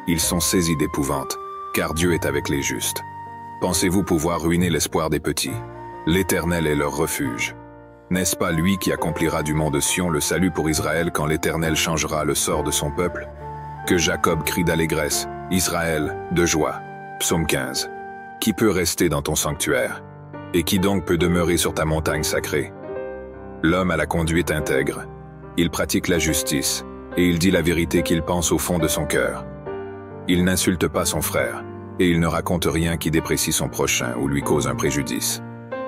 S1: Ils sont saisis d'épouvante, car Dieu est avec les justes. Pensez-vous pouvoir ruiner l'espoir des petits? L'Éternel est leur refuge. N'est-ce pas lui qui accomplira du mont de Sion le salut pour Israël quand l'Éternel changera le sort de son peuple? Que Jacob crie d'allégresse, Israël de joie. Psaume 15. Qui peut rester dans ton sanctuaire? Et qui donc peut demeurer sur ta montagne sacrée? L'homme a la conduite intègre. Il pratique la justice, et il dit la vérité qu'il pense au fond de son cœur. Il n'insulte pas son frère, et il ne raconte rien qui déprécie son prochain ou lui cause un préjudice.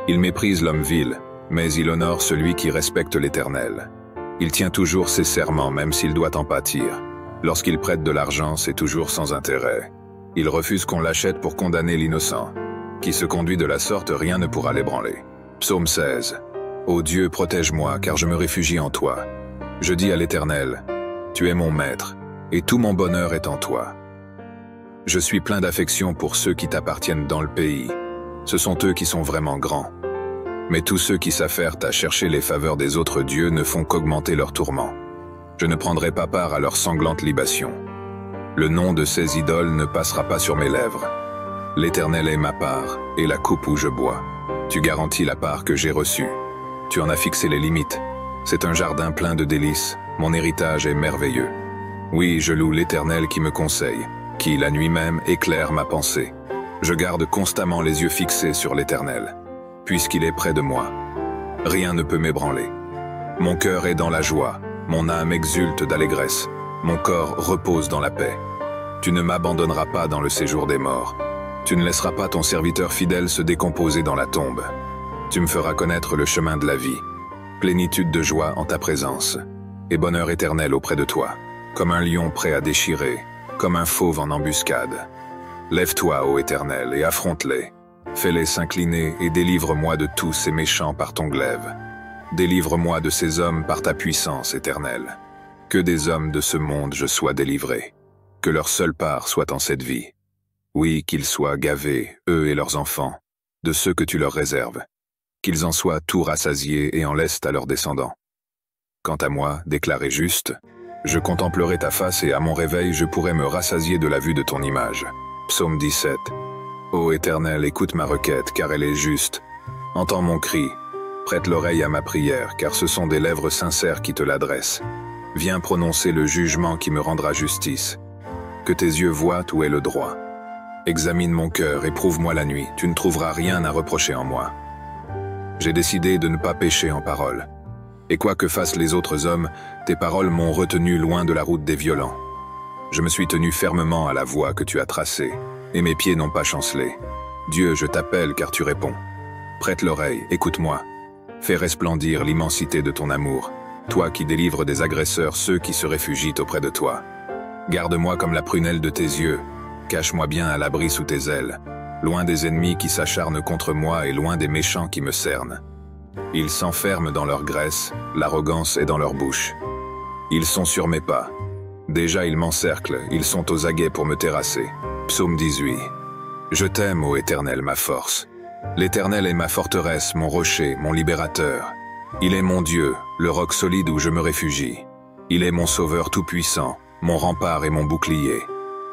S1: Il méprise l'homme vil, mais il honore celui qui respecte l'Éternel. Il tient toujours ses serments même s'il doit en pâtir. Lorsqu'il prête de l'argent, c'est toujours sans intérêt. Il refuse qu'on l'achète pour condamner l'innocent. Qui se conduit de la sorte, rien ne pourra l'ébranler. Psaume 16. Ô Dieu, protège-moi, car je me réfugie en toi. Je dis à l'Éternel, tu es mon maître, et tout mon bonheur est en toi. Je suis plein d'affection pour ceux qui t'appartiennent dans le pays. Ce sont eux qui sont vraiment grands. Mais tous ceux qui s'affairent à chercher les faveurs des autres dieux ne font qu'augmenter leurs tourments. Je ne prendrai pas part à leurs sanglantes libations. Le nom de ces idoles ne passera pas sur mes lèvres. L'Éternel est ma part, et la coupe où je bois. Tu garantis la part que j'ai reçue. Tu en as fixé les limites. C'est un jardin plein de délices. Mon héritage est merveilleux. Oui, je loue l'Éternel qui me conseille, qui, la nuit même, éclaire ma pensée. Je garde constamment les yeux fixés sur l'Éternel, puisqu'il est près de moi. Rien ne peut m'ébranler. Mon cœur est dans la joie, mon âme exulte d'allégresse, mon corps repose dans la paix. Tu ne m'abandonneras pas dans le séjour des morts. Tu ne laisseras pas ton serviteur fidèle se décomposer dans la tombe. Tu me feras connaître le chemin de la vie, plénitude de joie en ta présence, et bonheur éternel auprès de toi, comme un lion prêt à déchirer, comme un fauve en embuscade. Lève-toi, ô Éternel, et affronte-les. Fais-les s'incliner et délivre-moi de tous ces méchants par ton glaive. Délivre-moi de ces hommes par ta puissance éternelle. Que des hommes de ce monde je sois délivré. Que leur seule part soit en cette vie. Oui, qu'ils soient gavés, eux et leurs enfants, de ceux que tu leur réserves. Qu'ils en soient tout rassasiés et en laissent à leurs descendants. Quant à moi, déclaré juste, je contemplerai ta face et à mon réveil je pourrai me rassasier de la vue de ton image. Psaume 17. Ô Éternel, écoute ma requête, car elle est juste. Entends mon cri. Prête l'oreille à ma prière, car ce sont des lèvres sincères qui te l'adressent. Viens prononcer le jugement qui me rendra justice. Que tes yeux voient où est le droit. Examine mon cœur, éprouve-moi la nuit, tu ne trouveras rien à reprocher en moi. J'ai décidé de ne pas pécher en parole. Et quoi que fassent les autres hommes, tes paroles m'ont retenu loin de la route des violents. Je me suis tenu fermement à la voie que tu as tracée, et mes pieds n'ont pas chancelé. Dieu, je t'appelle car tu réponds. Prête l'oreille, écoute-moi. Fais resplendir l'immensité de ton amour, toi qui délivres des agresseurs ceux qui se réfugient auprès de toi. Garde-moi comme la prunelle de tes yeux, cache-moi bien à l'abri sous tes ailes, loin des ennemis qui s'acharnent contre moi et loin des méchants qui me cernent. Ils s'enferment dans leur graisse, l'arrogance est dans leur bouche. Ils sont sur mes pas. Déjà ils m'encerclent, ils sont aux aguets pour me terrasser. Psaume 18. Je t'aime, ô Éternel, ma force. L'Éternel est ma forteresse, mon rocher, mon libérateur. Il est mon Dieu, le roc solide où je me réfugie. Il est mon sauveur tout-puissant, mon rempart et mon bouclier.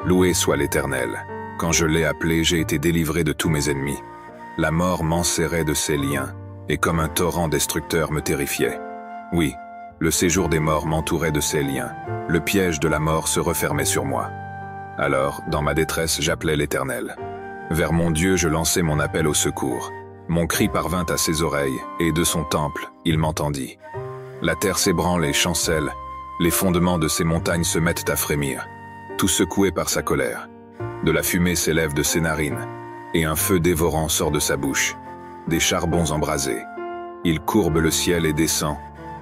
S1: Loué soit l'Éternel. Quand je l'ai appelé, j'ai été délivré de tous mes ennemis. La mort m'enserrait de ses liens, et comme un torrent destructeur me terrifiait. Oui, le séjour des morts m'entourait de ses liens. Le piège de la mort se refermait sur moi. Alors, dans ma détresse, j'appelais l'Éternel. Vers mon Dieu, je lançai mon appel au secours. Mon cri parvint à ses oreilles, et de son temple, il m'entendit. La terre s'ébranle et chancelle, les fondements de ses montagnes se mettent à frémir, tout secoué par sa colère. De la fumée s'élève de ses narines, et un feu dévorant sort de sa bouche, des charbons embrasés. Il courbe le ciel et descend,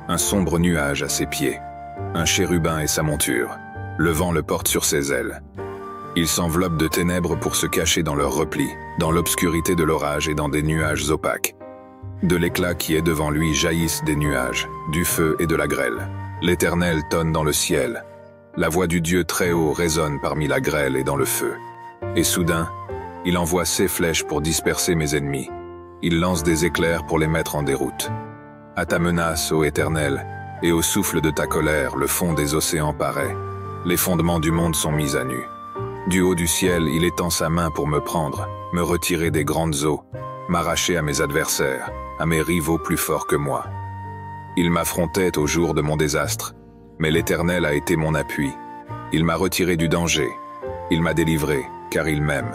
S1: un sombre nuage à ses pieds, un chérubin et sa monture. Le vent le porte sur ses ailes. Il s'enveloppe de ténèbres pour se cacher dans leurs replis, dans l'obscurité de l'orage et dans des nuages opaques. De l'éclat qui est devant lui jaillissent des nuages, du feu et de la grêle. L'Éternel tonne dans le ciel. La voix du Dieu très haut résonne parmi la grêle et dans le feu. Et soudain, il envoie ses flèches pour disperser mes ennemis. Il lance des éclairs pour les mettre en déroute. À ta menace, ô Éternel, et au souffle de ta colère, le fond des océans paraît. Les fondements du monde sont mis à nu. Du haut du ciel, il étend sa main pour me prendre, me retirer des grandes eaux, m'arracher à mes adversaires, à mes rivaux plus forts que moi. Ils m'affrontaient au jour de mon désastre, mais l'Éternel a été mon appui. Il m'a retiré du danger. Il m'a délivré, car il m'aime.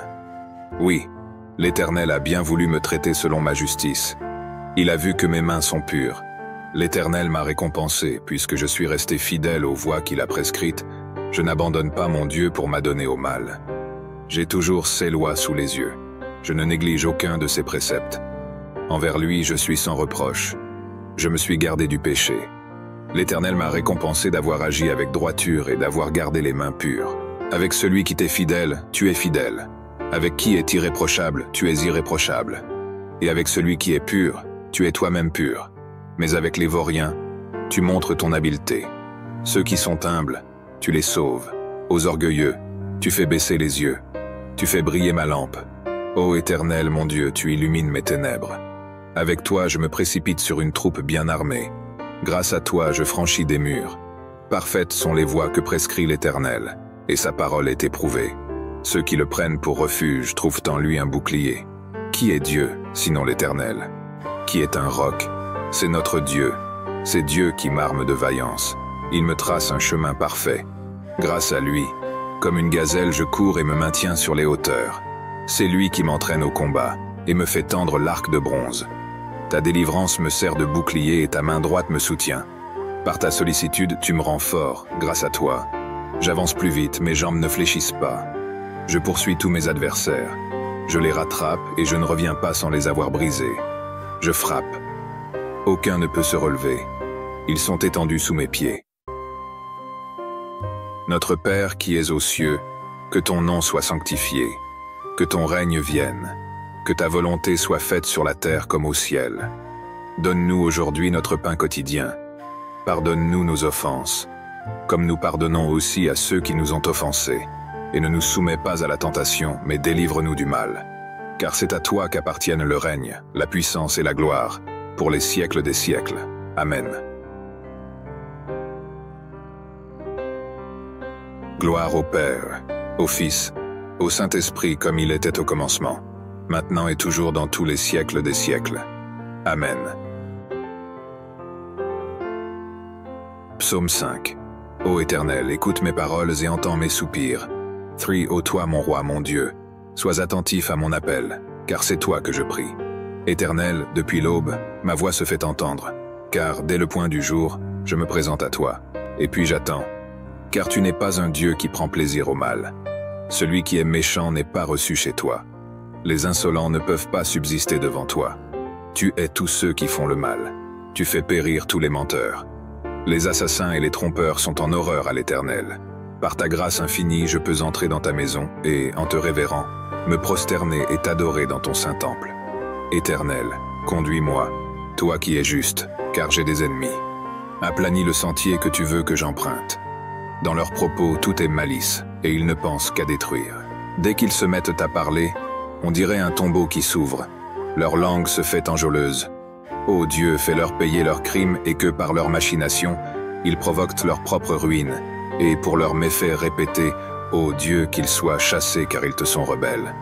S1: Oui, l'Éternel a bien voulu me traiter selon ma justice. Il a vu que mes mains sont pures. L'Éternel m'a récompensé, puisque je suis resté fidèle aux voies qu'il a prescrites. Je n'abandonne pas mon Dieu pour m'adonner au mal. J'ai toujours ses lois sous les yeux. Je ne néglige aucun de ses préceptes. Envers lui, je suis sans reproche. Je me suis gardé du péché. L'Éternel m'a récompensé d'avoir agi avec droiture et d'avoir gardé les mains pures. Avec celui qui t'est fidèle, tu es fidèle. Avec qui est irréprochable, tu es irréprochable. Et avec celui qui est pur, tu es toi-même pur. Mais avec les vauriens, tu montres ton habileté. Ceux qui sont humbles, tu les sauves. Aux orgueilleux, tu fais baisser les yeux. Tu fais briller ma lampe. Ô Éternel, mon Dieu, tu illumines mes ténèbres. Avec toi, je me précipite sur une troupe bien armée. Grâce à toi, je franchis des murs. Parfaites sont les voies que prescrit l'Éternel, et sa parole est éprouvée. Ceux qui le prennent pour refuge trouvent en lui un bouclier. Qui est Dieu, sinon l'Éternel? Qui est un roc? C'est notre Dieu. C'est Dieu qui m'arme de vaillance. Il me trace un chemin parfait. Grâce à lui, comme une gazelle, je cours et me maintiens sur les hauteurs. C'est lui qui m'entraîne au combat et me fait tendre l'arc de bronze. Ta délivrance me sert de bouclier et ta main droite me soutient. Par ta sollicitude, tu me rends fort, grâce à toi. J'avance plus vite, mes jambes ne fléchissent pas. Je poursuis tous mes adversaires. Je les rattrape et je ne reviens pas sans les avoir brisés. Je frappe. Aucun ne peut se relever. Ils sont étendus sous mes pieds. Notre Père qui es aux cieux, que ton nom soit sanctifié, que ton règne vienne, que ta volonté soit faite sur la terre comme au ciel. Donne-nous aujourd'hui notre pain quotidien. Pardonne-nous nos offenses, comme nous pardonnons aussi à ceux qui nous ont offensés. Et ne nous soumets pas à la tentation, mais délivre-nous du mal. Car c'est à toi qu'appartiennent le règne, la puissance et la gloire, pour les siècles des siècles. Amen. Gloire au Père, au Fils, au Saint-Esprit comme il était au commencement, maintenant et toujours dans tous les siècles des siècles. Amen. Psaume 5. Ô Éternel, écoute mes paroles et entends mes soupirs. 3. Ô toi, mon roi, mon Dieu, sois attentif à mon appel, car c'est toi que je prie. Éternel, depuis l'aube, ma voix se fait entendre, car dès le point du jour, je me présente à toi, et puis j'attends. Car tu n'es pas un Dieu qui prend plaisir au mal. Celui qui est méchant n'est pas reçu chez toi. Les insolents ne peuvent pas subsister devant toi. Tu hais tous ceux qui font le mal. Tu fais périr tous les menteurs. Les assassins et les trompeurs sont en horreur à l'Éternel. Par ta grâce infinie, je peux entrer dans ta maison et, en te révérant, me prosterner et t'adorer dans ton saint temple. Éternel, conduis-moi, toi qui es juste, car j'ai des ennemis. Aplanis le sentier que tu veux que j'emprunte. Dans leurs propos, tout est malice, et ils ne pensent qu'à détruire. Dès qu'ils se mettent à parler, on dirait un tombeau qui s'ouvre. Leur langue se fait enjôleuse. Ô Dieu, fais-leur payer leurs crimes et que, par leurs machinations, ils provoquent leur propre ruine. Et pour leurs méfaits répétés, ô Dieu, qu'ils soient chassés car ils te sont rebelles.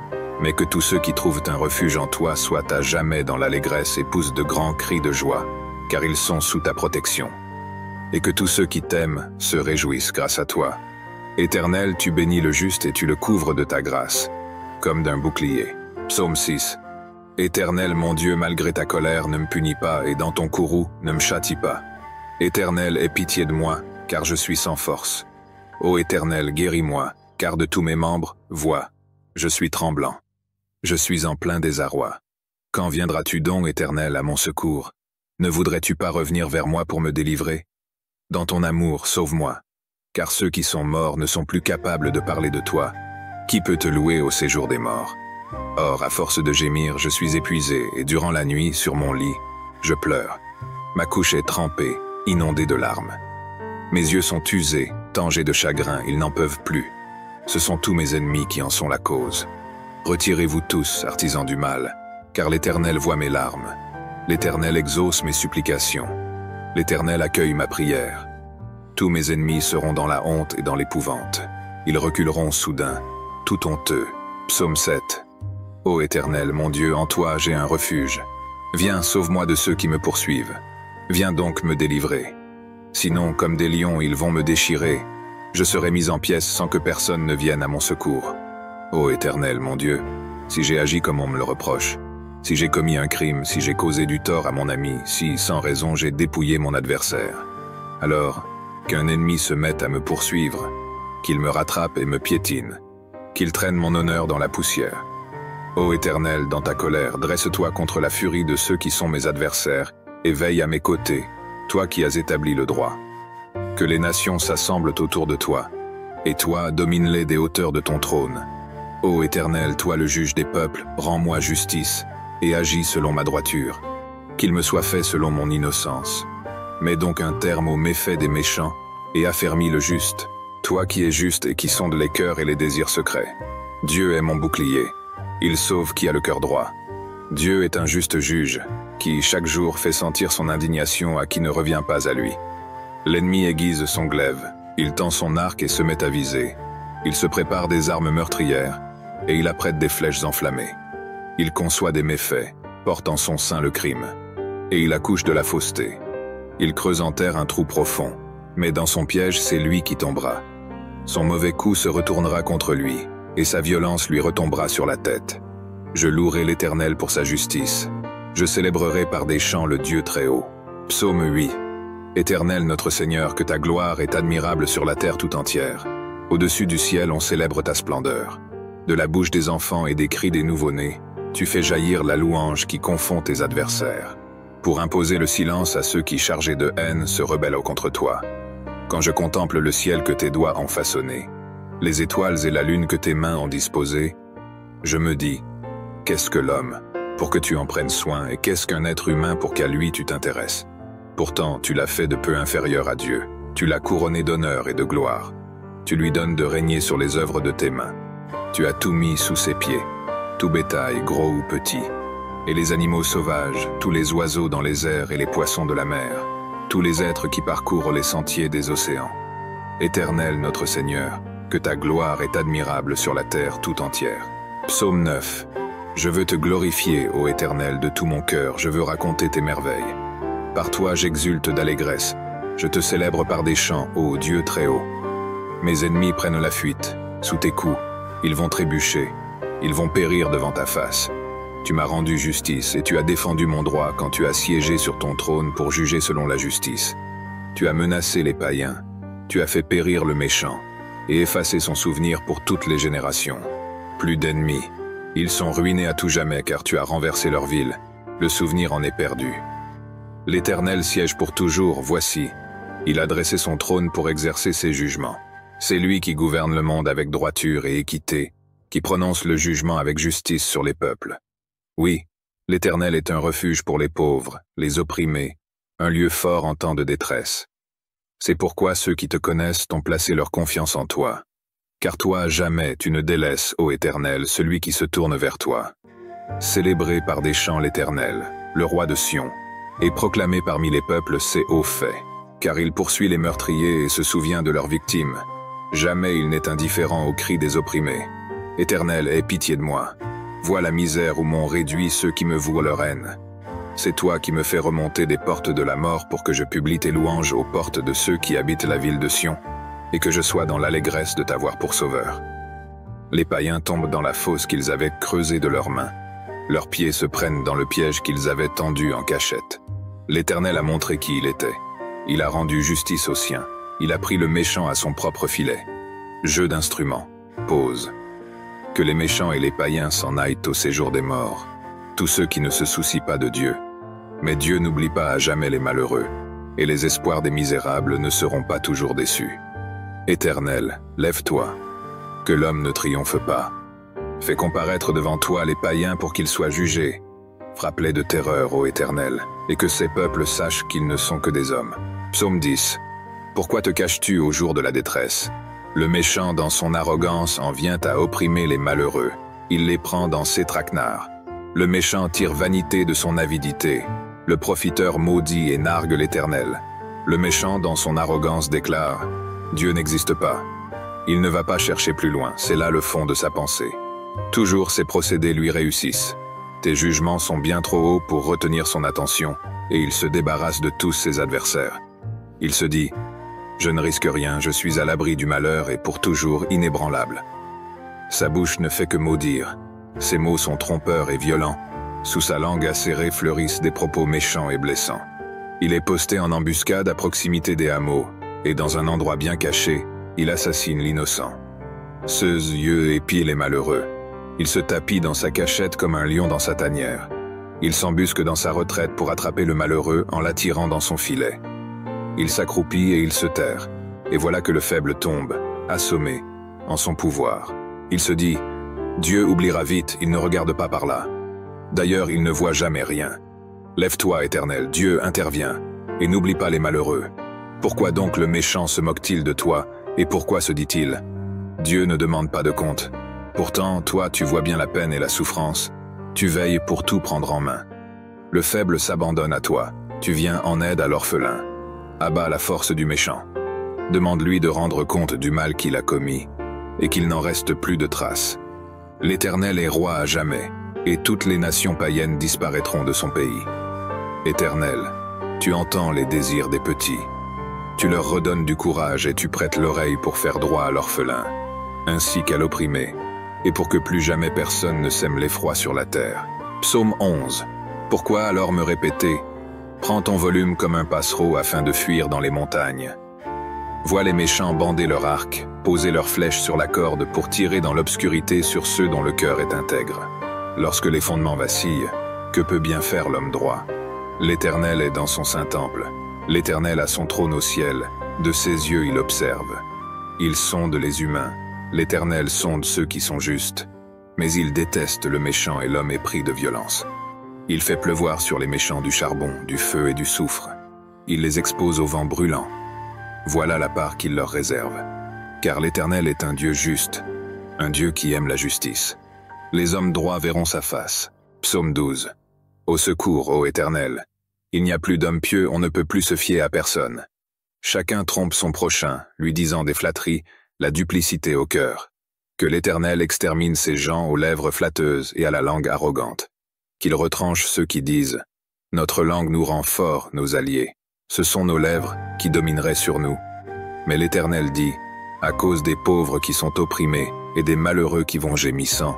S1: Mais que tous ceux qui trouvent un refuge en toi soient à jamais dans l'allégresse et poussent de grands cris de joie, car ils sont sous ta protection. Et que tous ceux qui t'aiment se réjouissent grâce à toi. Éternel, tu bénis le juste et tu le couvres de ta grâce, comme d'un bouclier. Psaume 6. Éternel, mon Dieu, malgré ta colère, ne me punis pas, et dans ton courroux, ne me châtie pas. Éternel, aie pitié de moi, car je suis sans force. Ô Éternel, guéris-moi, car de tous mes membres, vois, je suis tremblant. Je suis en plein désarroi. Quand viendras-tu donc, Éternel, à mon secours? Ne voudrais-tu pas revenir vers moi pour me délivrer? Dans ton amour, sauve-moi, car ceux qui sont morts ne sont plus capables de parler de toi. Qui peut te louer au séjour des morts? Or, à force de gémir, je suis épuisé, et durant la nuit, sur mon lit, je pleure. Ma couche est trempée, inondée de larmes. Mes yeux sont usés, tant j'ai de chagrin, ils n'en peuvent plus. Ce sont tous mes ennemis qui en sont la cause. Retirez-vous tous, artisans du mal, car l'Éternel voit mes larmes. L'Éternel exauce mes supplications. L'Éternel accueille ma prière. Tous mes ennemis seront dans la honte et dans l'épouvante. Ils reculeront soudain, tout honteux. Psaume 7. Ô Éternel, mon Dieu, en toi j'ai un refuge. Viens, sauve-moi de ceux qui me poursuivent. Viens donc me délivrer. Sinon, comme des lions, ils vont me déchirer. Je serai mis en pièces sans que personne ne vienne à mon secours. Ô Éternel, mon Dieu, si j'ai agi comme on me le reproche, si j'ai commis un crime, si j'ai causé du tort à mon ami, si, sans raison, j'ai dépouillé mon adversaire, alors, qu'un ennemi se mette à me poursuivre, qu'il me rattrape et me piétine, qu'il traîne mon honneur dans la poussière. Ô Éternel, dans ta colère, dresse-toi contre la furie de ceux qui sont mes adversaires, et veille à mes côtés, toi qui as établi le droit. Que les nations s'assemblent autour de toi, et toi, domine-les des hauteurs de ton trône. Ô Éternel, toi le juge des peuples, rends-moi justice, et agis selon ma droiture. Qu'il me soit fait selon mon innocence. Mets donc un terme aux méfaits des méchants, et affermis le juste, toi qui es juste et qui sondes les cœurs et les désirs secrets. Dieu est mon bouclier, il sauve qui a le cœur droit. Dieu est un juste juge, qui chaque jour fait sentir son indignation à qui ne revient pas à lui. L'ennemi aiguise son glaive, il tend son arc et se met à viser. Il se prépare des armes meurtrières, et il apprête des flèches enflammées. Il conçoit des méfaits, porte en son sein le crime, et il accouche de la fausseté. Il creuse en terre un trou profond, mais dans son piège c'est lui qui tombera. Son mauvais coup se retournera contre lui, et sa violence lui retombera sur la tête. Je louerai l'Éternel pour sa justice. Je célébrerai par des chants le Dieu très haut. Psaume 8. Éternel notre Seigneur, que ta gloire est admirable sur la terre tout entière. Au-dessus du ciel on célèbre ta splendeur. De la bouche des enfants et des cris des nouveau-nés, tu fais jaillir la louange qui confond tes adversaires, pour imposer le silence à ceux qui, chargés de haine, se rebellent contre toi. Quand je contemple le ciel que tes doigts ont façonné, les étoiles et la lune que tes mains ont disposées, je me dis, qu'est-ce que l'homme, pour que tu en prennes soin, et qu'est-ce qu'un être humain pour qu'à lui tu t'intéresses? Pourtant, tu l'as fait de peu inférieur à Dieu, tu l'as couronné d'honneur et de gloire. Tu lui donnes de régner sur les œuvres de tes mains. Tu as tout mis sous ses pieds, tout bétail, gros ou petit, et les animaux sauvages, tous les oiseaux dans les airs et les poissons de la mer, tous les êtres qui parcourent les sentiers des océans. Éternel notre Seigneur, que ta gloire est admirable sur la terre tout entière. Psaume 9. Je veux te glorifier, ô Éternel, de tout mon cœur, je veux raconter tes merveilles. Par toi j'exulte d'allégresse, je te célèbre par des chants, ô Dieu très haut. Mes ennemis prennent la fuite, sous tes coups, ils vont trébucher, ils vont périr devant ta face. Tu m'as rendu justice et tu as défendu mon droit quand tu as siégé sur ton trône pour juger selon la justice. Tu as menacé les païens, tu as fait périr le méchant et effacé son souvenir pour toutes les générations. Plus d'ennemis, ils sont ruinés à tout jamais car tu as renversé leur ville, le souvenir en est perdu. L'Éternel siège pour toujours, voici, il a dressé son trône pour exercer ses jugements. C'est lui qui gouverne le monde avec droiture et équité, qui prononce le jugement avec justice sur les peuples. Oui, l'Éternel est un refuge pour les pauvres, les opprimés, un lieu fort en temps de détresse. C'est pourquoi ceux qui te connaissent ont placé leur confiance en toi. Car toi, jamais tu ne délaisses, ô Éternel, celui qui se tourne vers toi. Célébrez par des chants l'Éternel, le roi de Sion, et proclamez parmi les peuples ses hauts faits, car il poursuit les meurtriers et se souvient de leurs victimes. Jamais il n'est indifférent aux cris des opprimés. Éternel, aie pitié de moi. Vois la misère où m'ont réduit ceux qui me vouent leur haine. C'est toi qui me fais remonter des portes de la mort pour que je publie tes louanges aux portes de ceux qui habitent la ville de Sion, et que je sois dans l'allégresse de t'avoir pour sauveur. Les païens tombent dans la fosse qu'ils avaient creusée de leurs mains. Leurs pieds se prennent dans le piège qu'ils avaient tendu en cachette. L'Éternel a montré qui il était. Il a rendu justice aux siens. Il a pris le méchant à son propre filet. Jeu d'instruments. Pause. Que les méchants et les païens s'en aillent au séjour des morts. Tous ceux qui ne se soucient pas de Dieu. Mais Dieu n'oublie pas à jamais les malheureux, et les espoirs des misérables ne seront pas toujours déçus. Éternel, lève-toi. Que l'homme ne triomphe pas. Fais comparaître devant toi les païens pour qu'ils soient jugés. Frappe-les de terreur, ô Éternel, et que ces peuples sachent qu'ils ne sont que des hommes. Psaume 10. Pourquoi te caches-tu au jour de la détresse? Le méchant dans son arrogance en vient à opprimer les malheureux. Il les prend dans ses traquenards. Le méchant tire vanité de son avidité. Le profiteur maudit et nargue l'Éternel. Le méchant dans son arrogance déclare « Dieu n'existe pas ». Il ne va pas chercher plus loin, c'est là le fond de sa pensée. Toujours ses procédés lui réussissent. Tes jugements sont bien trop hauts pour retenir son attention, et il se débarrasse de tous ses adversaires. Il se dit « Je ne risque rien, je suis à l'abri du malheur et pour toujours inébranlable. » Sa bouche ne fait que maudire. Ses mots sont trompeurs et violents. Sous sa langue acérée fleurissent des propos méchants et blessants. Il est posté en embuscade à proximité des hameaux, et dans un endroit bien caché, il assassine l'innocent. Seuls yeux épient les malheureux. Il se tapit dans sa cachette comme un lion dans sa tanière. Il s'embusque dans sa retraite pour attraper le malheureux en l'attirant dans son filet. Il s'accroupit et il se terre, et voilà que le faible tombe, assommé, en son pouvoir. Il se dit « Dieu oubliera vite, il ne regarde pas par là. D'ailleurs, il ne voit jamais rien. Lève-toi, Éternel, Dieu intervient, et n'oublie pas les malheureux. Pourquoi donc le méchant se moque-t-il de toi, et pourquoi se dit-il « Dieu ne demande pas de compte. Pourtant, toi, tu vois bien la peine et la souffrance. Tu veilles pour tout prendre en main. Le faible s'abandonne à toi. Tu viens en aide à l'orphelin. Abat la force du méchant. Demande-lui de rendre compte du mal qu'il a commis, et qu'il n'en reste plus de traces. L'Éternel est roi à jamais, et toutes les nations païennes disparaîtront de son pays. Éternel, tu entends les désirs des petits. Tu leur redonnes du courage et tu prêtes l'oreille pour faire droit à l'orphelin, ainsi qu'à l'opprimé, et pour que plus jamais personne ne sème l'effroi sur la terre. Psaume 11. Pourquoi alors me répéter « Prends ton volume comme un passereau afin de fuir dans les montagnes ». Vois les méchants bander leur arc, poser leurs flèches sur la corde pour tirer dans l'obscurité sur ceux dont le cœur est intègre. Lorsque les fondements vacillent, que peut bien faire l'homme droit? L'Éternel est dans son saint temple. L'Éternel a son trône au ciel. De ses yeux il observe. Il sonde les humains. L'Éternel sonde ceux qui sont justes. Mais il déteste le méchant et l'homme épris de violence. Il fait pleuvoir sur les méchants du charbon, du feu et du soufre. Il les expose au vent brûlant. Voilà la part qu'il leur réserve. Car l'Éternel est un Dieu juste, un Dieu qui aime la justice. Les hommes droits verront sa face. Psaume 12. Au secours, ô Éternel. Il n'y a plus d'hommes pieux, on ne peut plus se fier à personne. Chacun trompe son prochain, lui disant des flatteries, la duplicité au cœur. Que l'Éternel extermine ces gens aux lèvres flatteuses et à la langue arrogante. Qu'il retranche ceux qui disent « Notre langue nous rend forts, nos alliés. Ce sont nos lèvres qui domineraient sur nous. » Mais l'Éternel dit « À cause des pauvres qui sont opprimés et des malheureux qui vont gémissant,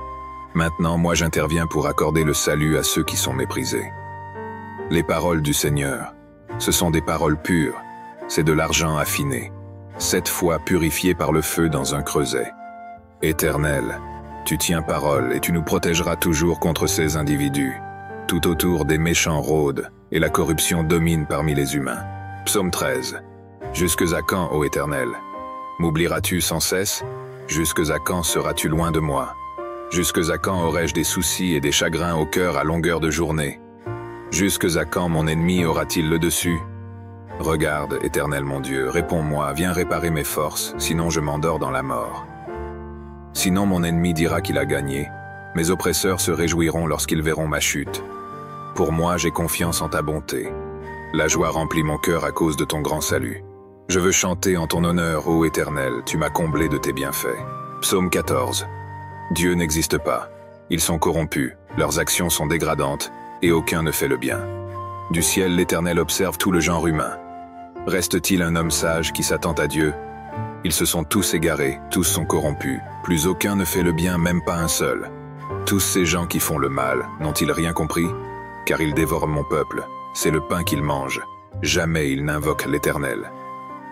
S1: maintenant moi j'interviens pour accorder le salut à ceux qui sont méprisés. » Les paroles du Seigneur, ce sont des paroles pures, c'est de l'argent affiné, 7 fois purifié par le feu dans un creuset. Éternel, tu tiens parole et tu nous protégeras toujours contre ces individus. Tout autour des méchants rôdent et la corruption domine parmi les humains. Psaume 13. Jusques à quand, ô Éternel? M'oublieras-tu sans cesse? Jusques à quand seras-tu loin de moi? Jusques à quand aurai-je des soucis et des chagrins au cœur à longueur de journée? Jusques à quand mon ennemi aura-t-il le dessus? Regarde, Éternel mon Dieu, réponds-moi, viens réparer mes forces, sinon je m'endors dans la mort. Sinon mon ennemi dira qu'il a gagné, mes oppresseurs se réjouiront lorsqu'ils verront ma chute. Pour moi, j'ai confiance en ta bonté. La joie remplit mon cœur à cause de ton grand salut. Je veux chanter en ton honneur, ô Éternel, tu m'as comblé de tes bienfaits. Psaume 14. Dieu n'existe pas. Ils sont corrompus, leurs actions sont dégradantes, et aucun ne fait le bien. Du ciel, l'Éternel observe tout le genre humain. Reste-t-il un homme sage qui s'attend à Dieu? Ils se sont tous égarés, tous sont corrompus, plus aucun ne fait le bien, même pas un seul. Tous ces gens qui font le mal, n'ont-ils rien compris? Car ils dévorent mon peuple, c'est le pain qu'ils mangent. Jamais ils n'invoquent l'Éternel.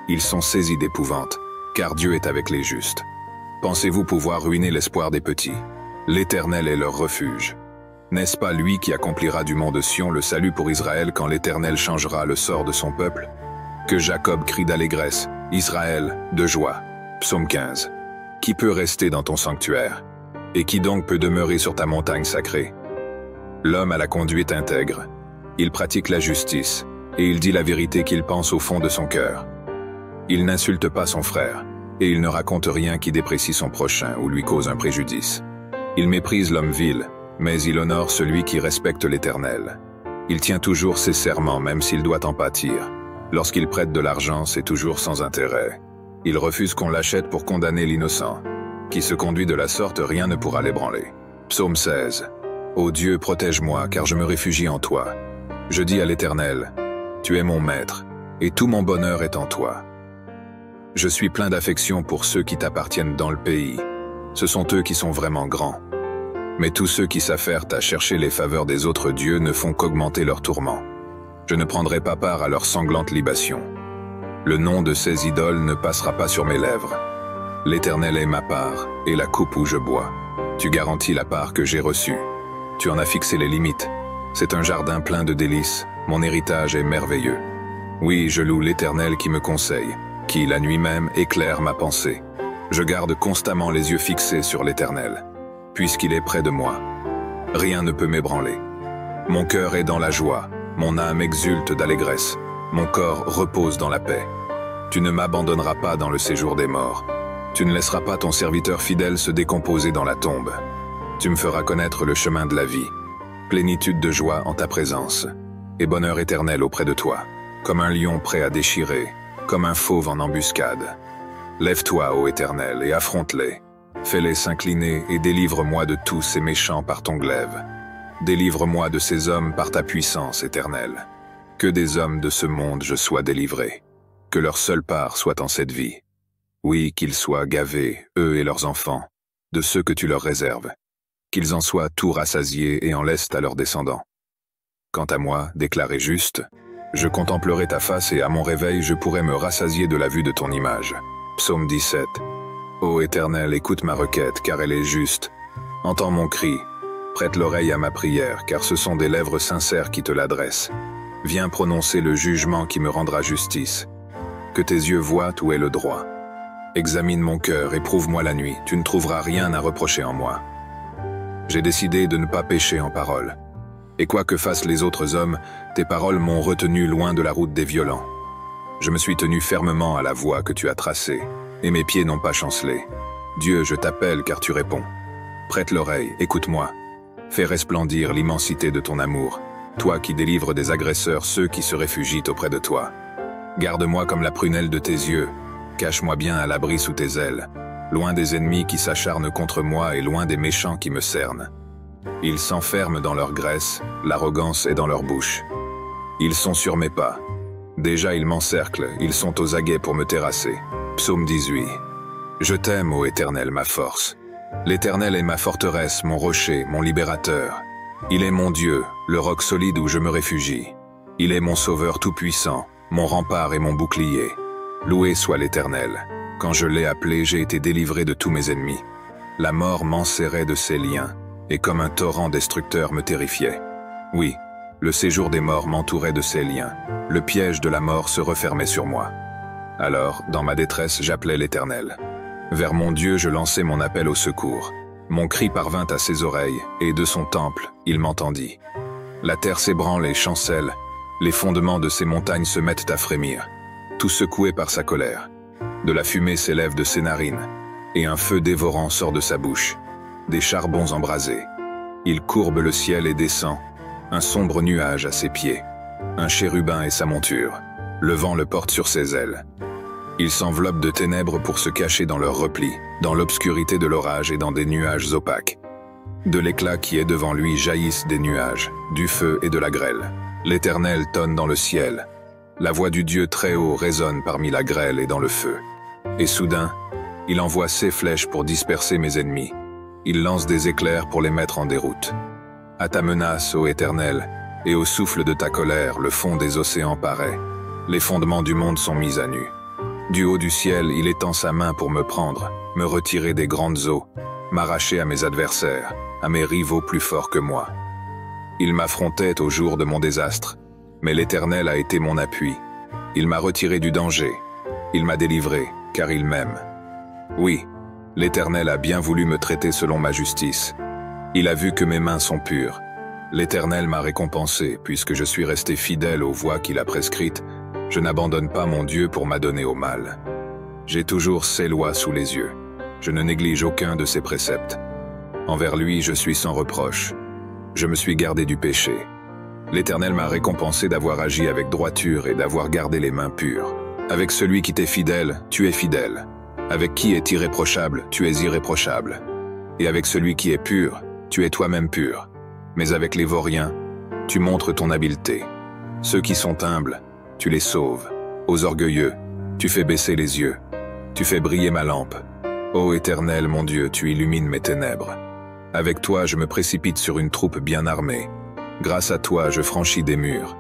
S1: Ils sont saisis d'épouvante, car Dieu est avec les justes. Pensez-vous pouvoir ruiner l'espoir des petits? L'Éternel est leur refuge. N'est-ce pas lui qui accomplira du mont de Sion le salut pour Israël quand l'Éternel changera le sort de son peuple? Que Jacob crie d'allégresse, Israël de joie. Psaume 15. Qui peut rester dans ton sanctuaire? Et qui donc peut demeurer sur ta montagne sacrée? L'homme a la conduite intègre. Il pratique la justice, et il dit la vérité qu'il pense au fond de son cœur. Il n'insulte pas son frère, et il ne raconte rien qui déprécie son prochain ou lui cause un préjudice. Il méprise l'homme vil, mais il honore celui qui respecte l'Éternel. Il tient toujours ses serments même s'il doit en pâtir. Lorsqu'il prête de l'argent, c'est toujours sans intérêt. Il refuse qu'on l'achète pour condamner l'innocent. Qui se conduit de la sorte, rien ne pourra l'ébranler. Psaume 16. Ô Dieu, protège-moi, car je me réfugie en toi. Je dis à l'Éternel, tu es mon maître, et tout mon bonheur est en toi. Je suis plein d'affection pour ceux qui t'appartiennent dans le pays. Ce sont eux qui sont vraiment grands. Mais tous ceux qui s'affairent à chercher les faveurs des autres dieux ne font qu'augmenter leurs tourments. Je ne prendrai pas part à leurs sanglantes libations. Le nom de ces idoles ne passera pas sur mes lèvres. L'Éternel est ma part, et la coupe où je bois. Tu garantis la part que j'ai reçue. Tu en as fixé les limites. C'est un jardin plein de délices. Mon héritage est merveilleux. Oui, je loue l'Éternel qui me conseille, qui, la nuit même, éclaire ma pensée. Je garde constamment les yeux fixés sur l'Éternel, puisqu'il est près de moi. Rien ne peut m'ébranler. Mon cœur est dans la joie, mon âme exulte d'allégresse, mon corps repose dans la paix. Tu ne m'abandonneras pas dans le séjour des morts. Tu ne laisseras pas ton serviteur fidèle se décomposer dans la tombe. Tu me feras connaître le chemin de la vie, plénitude de joie en ta présence, et bonheur éternel auprès de toi, comme un lion prêt à déchirer, comme un fauve en embuscade. Lève-toi, ô Éternel, et affronte-les. Fais-les s'incliner et délivre-moi de tous ces méchants par ton glaive. Délivre-moi de ces hommes par ta puissance éternelle. Que des hommes de ce monde je sois délivré. Que leur seule part soit en cette vie. Oui, qu'ils soient gavés, eux et leurs enfants, de ceux que tu leur réserves. Qu'ils en soient tout rassasiés et en laissent à leurs descendants. Quant à moi, déclaré juste, je contemplerai ta face et à mon réveil je pourrai me rassasier de la vue de ton image. Psaume 17. Ô Éternel, écoute ma requête, car elle est juste. Entends mon cri. Prête l'oreille à ma prière, car ce sont des lèvres sincères qui te l'adressent. Viens prononcer le jugement qui me rendra justice. Que tes yeux voient où est le droit. Examine mon cœur, éprouve-moi la nuit, tu ne trouveras rien à reprocher en moi. J'ai décidé de ne pas pécher en parole. Et quoi que fassent les autres hommes, tes paroles m'ont retenu loin de la route des violents. Je me suis tenu fermement à la voie que tu as tracée, et mes pieds n'ont pas chancelé. Dieu, je t'appelle car tu réponds. Prête l'oreille, écoute-moi. Fais resplendir l'immensité de ton amour, toi qui délivres des agresseurs ceux qui se réfugient auprès de toi. Garde-moi comme la prunelle de tes yeux, cache-moi bien à l'abri sous tes ailes, loin des ennemis qui s'acharnent contre moi et loin des méchants qui me cernent. Ils s'enferment dans leur graisse, l'arrogance est dans leur bouche. Ils sont sur mes pas. Déjà ils m'encerclent, ils sont aux aguets pour me terrasser. Psaume 18. Je t'aime, ô Éternel, ma force. L'Éternel est ma forteresse, mon rocher, mon libérateur. Il est mon Dieu, le roc solide où je me réfugie. Il est mon sauveur tout-puissant, mon rempart et mon bouclier. Loué soit l'Éternel. Quand je l'ai appelé, j'ai été délivré de tous mes ennemis. La mort m'enserrait de ses liens, et comme un torrent destructeur me terrifiait. Oui, le séjour des morts m'entourait de ses liens. Le piège de la mort se refermait sur moi. Alors, dans ma détresse, j'appelais l'Éternel. Vers mon Dieu, je lançai mon appel au secours. Mon cri parvint à ses oreilles, et de son temple, il m'entendit. La terre s'ébranle et chancelle, les fondements de ses montagnes se mettent à frémir, tout secoué par sa colère. De la fumée s'élève de ses narines, et un feu dévorant sort de sa bouche, des charbons embrasés. Il courbe le ciel et descend, un sombre nuage à ses pieds, un chérubin et sa monture. Le vent le porte sur ses ailes. Il s'enveloppe de ténèbres pour se cacher dans leurs replis, dans l'obscurité de l'orage et dans des nuages opaques. De l'éclat qui est devant lui jaillissent des nuages, du feu et de la grêle. L'Éternel tonne dans le ciel. La voix du Dieu très haut résonne parmi la grêle et dans le feu. Et soudain, il envoie ses flèches pour disperser mes ennemis. Il lance des éclairs pour les mettre en déroute. À ta menace, ô Éternel, et au souffle de ta colère, le fond des océans paraît. Les fondements du monde sont mis à nu. Du haut du ciel, il étend sa main pour me prendre, me retirer des grandes eaux, m'arracher à mes adversaires, à mes rivaux plus forts que moi. Il m'affrontait au jour de mon désastre, mais l'Éternel a été mon appui. Il m'a retiré du danger. Il m'a délivré, car il m'aime. Oui, l'Éternel a bien voulu me traiter selon ma justice. Il a vu que mes mains sont pures. L'Éternel m'a récompensé, puisque je suis resté fidèle aux voies qu'il a prescrites. Je n'abandonne pas mon Dieu pour m'adonner au mal. J'ai toujours ses lois sous les yeux. Je ne néglige aucun de ses préceptes. Envers lui, je suis sans reproche. Je me suis gardé du péché. L'Éternel m'a récompensé d'avoir agi avec droiture et d'avoir gardé les mains pures. Avec celui qui t'est fidèle, tu es fidèle. Avec qui est irréprochable, tu es irréprochable. Et avec celui qui est pur, tu es toi-même pur. Mais avec les vauriens, tu montres ton habileté. Ceux qui sont humbles, tu les sauves. Aux orgueilleux, tu fais baisser les yeux. Tu fais briller ma lampe. Ô Éternel, mon Dieu, tu illumines mes ténèbres. Avec toi, je me précipite sur une troupe bien armée. Grâce à toi, je franchis des murs.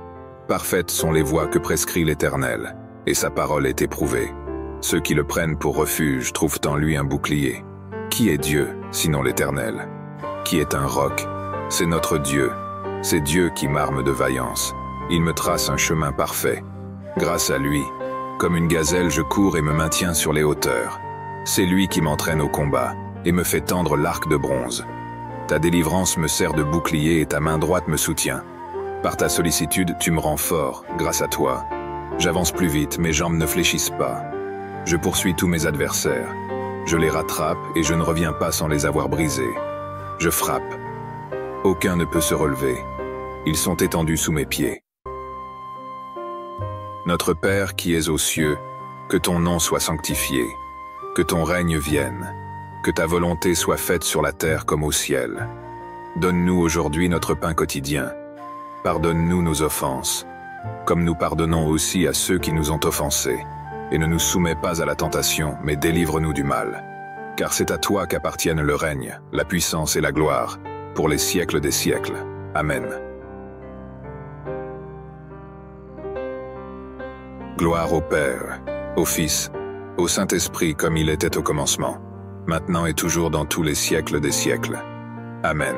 S1: Parfaites sont les voies que prescrit l'Éternel, et sa parole est éprouvée. Ceux qui le prennent pour refuge trouvent en lui un bouclier. Qui est Dieu, sinon l'Éternel? Qui est un roc? C'est notre Dieu. C'est Dieu qui m'arme de vaillance. Il me trace un chemin parfait. Grâce à lui, comme une gazelle, je cours et me maintiens sur les hauteurs. C'est lui qui m'entraîne au combat et me fait tendre l'arc de bronze. Ta délivrance me sert de bouclier et ta main droite me soutient. Par ta sollicitude, tu me rends fort, grâce à toi. J'avance plus vite, mes jambes ne fléchissent pas. Je poursuis tous mes adversaires. Je les rattrape et je ne reviens pas sans les avoir brisés. Je frappe. Aucun ne peut se relever. Ils sont étendus sous mes pieds. Notre Père qui es aux cieux, que ton nom soit sanctifié, que ton règne vienne, que ta volonté soit faite sur la terre comme au ciel. Donne-nous aujourd'hui notre pain quotidien. Pardonne-nous nos offenses, comme nous pardonnons aussi à ceux qui nous ont offensés. Et ne nous soumets pas à la tentation, mais délivre-nous du mal. Car c'est à toi qu'appartiennent le règne, la puissance et la gloire, pour les siècles des siècles. Amen. Gloire au Père, au Fils, au Saint-Esprit comme il était au commencement, maintenant et toujours dans tous les siècles des siècles. Amen.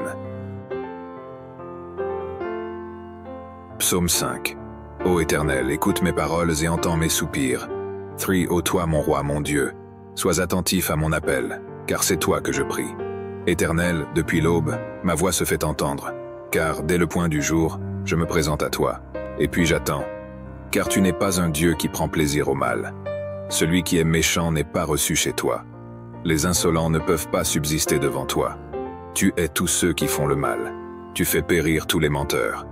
S1: Psaume 5. Ô Éternel, écoute mes paroles et entends mes soupirs. 3. Ô toi, mon roi, mon Dieu, sois attentif à mon appel, car c'est toi que je prie. Éternel, depuis l'aube, ma voix se fait entendre, car dès le point du jour, je me présente à toi, et puis j'attends. Car tu n'es pas un Dieu qui prend plaisir au mal. Celui qui est méchant n'est pas reçu chez toi. Les insolents ne peuvent pas subsister devant toi. Tu hais tous ceux qui font le mal. Tu fais périr tous les menteurs.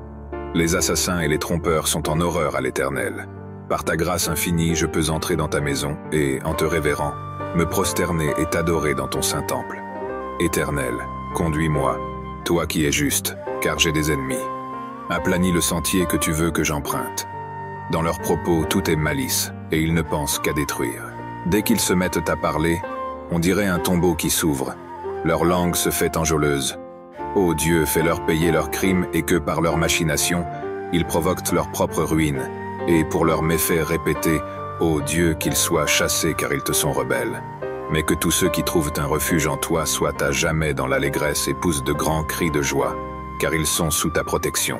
S1: Les assassins et les trompeurs sont en horreur à l'Éternel. Par ta grâce infinie, je peux entrer dans ta maison et, en te révérant, me prosterner et t'adorer dans ton saint temple. Éternel, conduis-moi, toi qui es juste, car j'ai des ennemis. Aplanis le sentier que tu veux que j'emprunte. Dans leurs propos, tout est malice, et ils ne pensent qu'à détruire. Dès qu'ils se mettent à parler, on dirait un tombeau qui s'ouvre. Leur langue se fait enjôleuse. Ô Dieu, fais-leur payer leurs crimes et que, par leurs machinations, ils provoquent leur propre ruine. Et pour leurs méfaits répétés, ô Dieu, qu'ils soient chassés car ils te sont rebelles. Mais que tous ceux qui trouvent un refuge en toi soient à jamais dans l'allégresse et poussent de grands cris de joie, car ils sont sous ta protection.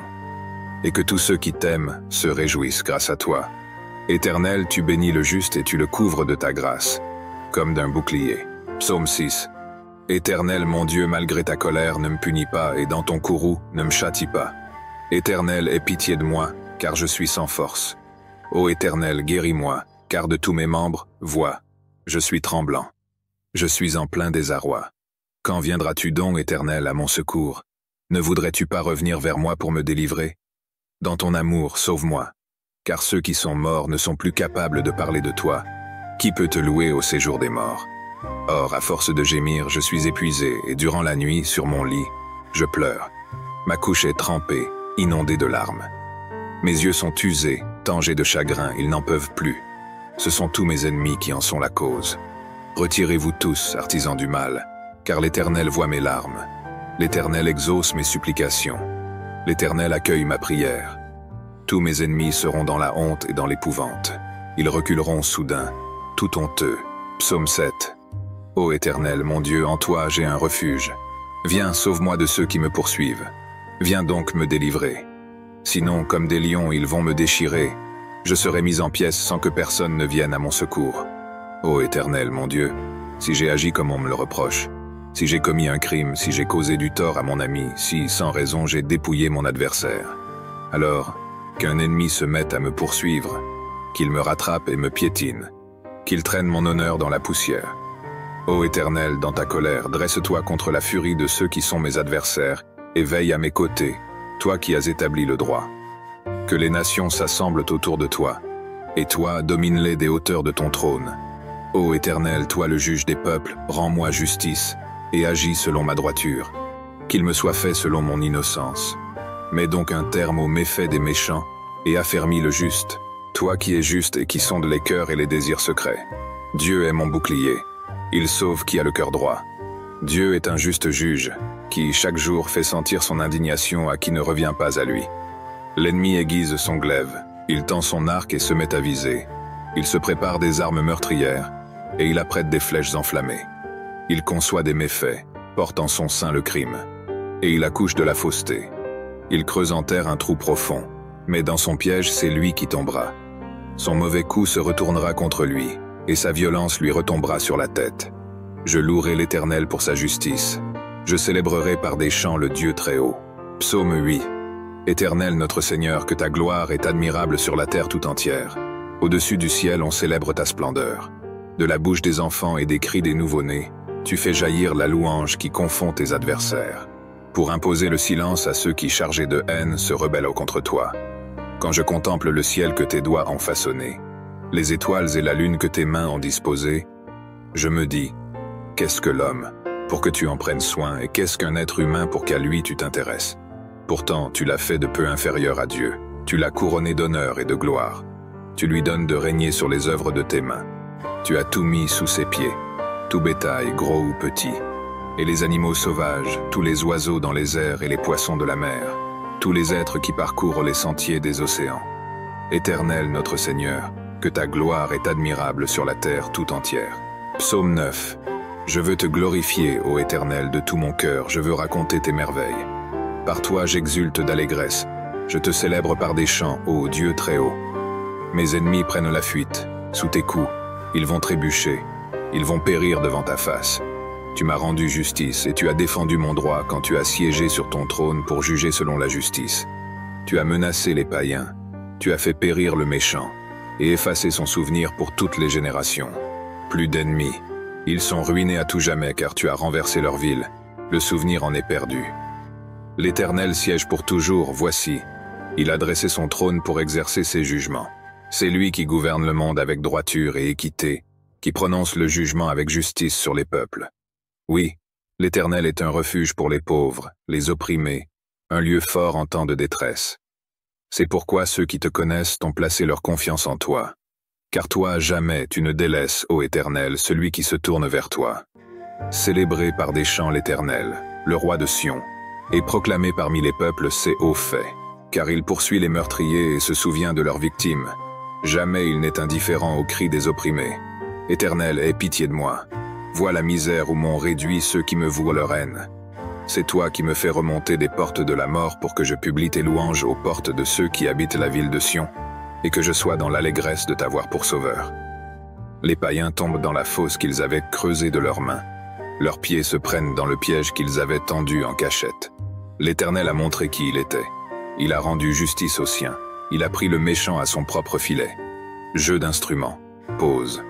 S1: Et que tous ceux qui t'aiment se réjouissent grâce à toi. Éternel, tu bénis le juste et tu le couvres de ta grâce, comme d'un bouclier. Psaume 6. Éternel, mon Dieu, malgré ta colère, ne me punis pas, et dans ton courroux, ne me châtie pas. Éternel, aie pitié de moi, car je suis sans force. Ô Éternel, guéris-moi, car de tous mes membres, vois, je suis tremblant. Je suis en plein désarroi. Quand viendras-tu donc, Éternel, à mon secours? Ne voudrais-tu pas revenir vers moi pour me délivrer? Dans ton amour, sauve-moi, car ceux qui sont morts ne sont plus capables de parler de toi. Qui peut te louer au séjour des morts? Or, à force de gémir, je suis épuisé, et durant la nuit, sur mon lit, je pleure. Ma couche est trempée, inondée de larmes. Mes yeux sont usés, tant j'ai de chagrin, ils n'en peuvent plus. Ce sont tous mes ennemis qui en sont la cause. Retirez-vous tous, artisans du mal, car l'Éternel voit mes larmes. L'Éternel exauce mes supplications. L'Éternel accueille ma prière. Tous mes ennemis seront dans la honte et dans l'épouvante. Ils reculeront soudain, tout honteux. Psaume 7. Ô Éternel, mon Dieu, en toi j'ai un refuge. Viens, sauve-moi de ceux qui me poursuivent. Viens donc me délivrer. Sinon, comme des lions, ils vont me déchirer. Je serai mis en pièces sans que personne ne vienne à mon secours. Ô Éternel, mon Dieu, si j'ai agi comme on me le reproche, si j'ai commis un crime, si j'ai causé du tort à mon ami, si, sans raison, j'ai dépouillé mon adversaire, alors, qu'un ennemi se mette à me poursuivre, qu'il me rattrape et me piétine, qu'il traîne mon honneur dans la poussière. Ô Éternel, dans ta colère, dresse-toi contre la furie de ceux qui sont mes adversaires, et veille à mes côtés, toi qui as établi le droit. Que les nations s'assemblent autour de toi, et toi, domine-les des hauteurs de ton trône. Ô Éternel, toi le juge des peuples, rends-moi justice, et agis selon ma droiture. Qu'il me soit fait selon mon innocence. Mets donc un terme aux méfaits des méchants, et affermis le juste, toi qui es juste et qui sondes les cœurs et les désirs secrets. Dieu est mon bouclier, il sauve qui a le cœur droit. Dieu est un juste juge, qui chaque jour fait sentir son indignation à qui ne revient pas à lui. L'ennemi aiguise son glaive, il tend son arc et se met à viser. Il se prépare des armes meurtrières, et il apprête des flèches enflammées. Il conçoit des méfaits, porte en son sein le crime, et il accouche de la fausseté. Il creuse en terre un trou profond, mais dans son piège c'est lui qui tombera. Son mauvais coup se retournera contre lui, et sa violence lui retombera sur la tête. Je louerai l'Éternel pour sa justice. Je célébrerai par des chants le Dieu très haut. Psaume 8. Éternel notre Seigneur, que ta gloire est admirable sur la terre tout entière. Au-dessus du ciel on célèbre ta splendeur. De la bouche des enfants et des cris des nouveau-nés, tu fais jaillir la louange qui confond tes adversaires. Pour imposer le silence à ceux qui, chargés de haine, se rebellent contre toi. Quand je contemple le ciel que tes doigts ont façonné, les étoiles et la lune que tes mains ont disposées, je me dis, qu'est-ce que l'homme, pour que tu en prennes soin, et qu'est-ce qu'un être humain pour qu'à lui tu t'intéresses? Pourtant, tu l'as fait de peu inférieur à Dieu, tu l'as couronné d'honneur et de gloire. Tu lui donnes de régner sur les œuvres de tes mains. Tu as tout mis sous ses pieds, tout bétail, gros ou petit, et les animaux sauvages, tous les oiseaux dans les airs et les poissons de la mer, tous les êtres qui parcourent les sentiers des océans. Éternel notre Seigneur, que ta gloire est admirable sur la terre tout entière. Psaume 9. Je veux te glorifier, ô Éternel, de tout mon cœur, je veux raconter tes merveilles. Par toi j'exulte d'allégresse, je te célèbre par des chants, ô Dieu très haut. Mes ennemis prennent la fuite, sous tes coups, ils vont trébucher, ils vont périr devant ta face. Tu m'as rendu justice et tu as défendu mon droit quand tu as siégé sur ton trône pour juger selon la justice. Tu as menacé les païens, tu as fait périr le méchant et effacé son souvenir pour toutes les générations. Plus d'ennemis, ils sont ruinés à tout jamais car tu as renversé leur ville, le souvenir en est perdu. L'Éternel siège pour toujours, voici, il a dressé son trône pour exercer ses jugements. C'est lui qui gouverne le monde avec droiture et équité, qui prononce le jugement avec justice sur les peuples. Oui, l'Éternel est un refuge pour les pauvres, les opprimés, un lieu fort en temps de détresse. C'est pourquoi ceux qui te connaissent ont placé leur confiance en toi. Car toi, jamais tu ne délaisses, ô Éternel, celui qui se tourne vers toi. Célébrez par des chants l'Éternel, le roi de Sion, et proclamez parmi les peuples ses hauts faits, car il poursuit les meurtriers et se souvient de leurs victimes. Jamais il n'est indifférent aux cris des opprimés. Éternel, aie pitié de moi. Vois la misère où m'ont réduit ceux qui me vouent leur haine. C'est toi qui me fais remonter des portes de la mort pour que je publie tes louanges aux portes de ceux qui habitent la ville de Sion, et que je sois dans l'allégresse de t'avoir pour sauveur. Les païens tombent dans la fosse qu'ils avaient creusée de leurs mains. Leurs pieds se prennent dans le piège qu'ils avaient tendu en cachette. L'Éternel a montré qui il était. Il a rendu justice aux siens. Il a pris le méchant à son propre filet. Jeu d'instruments. Pause.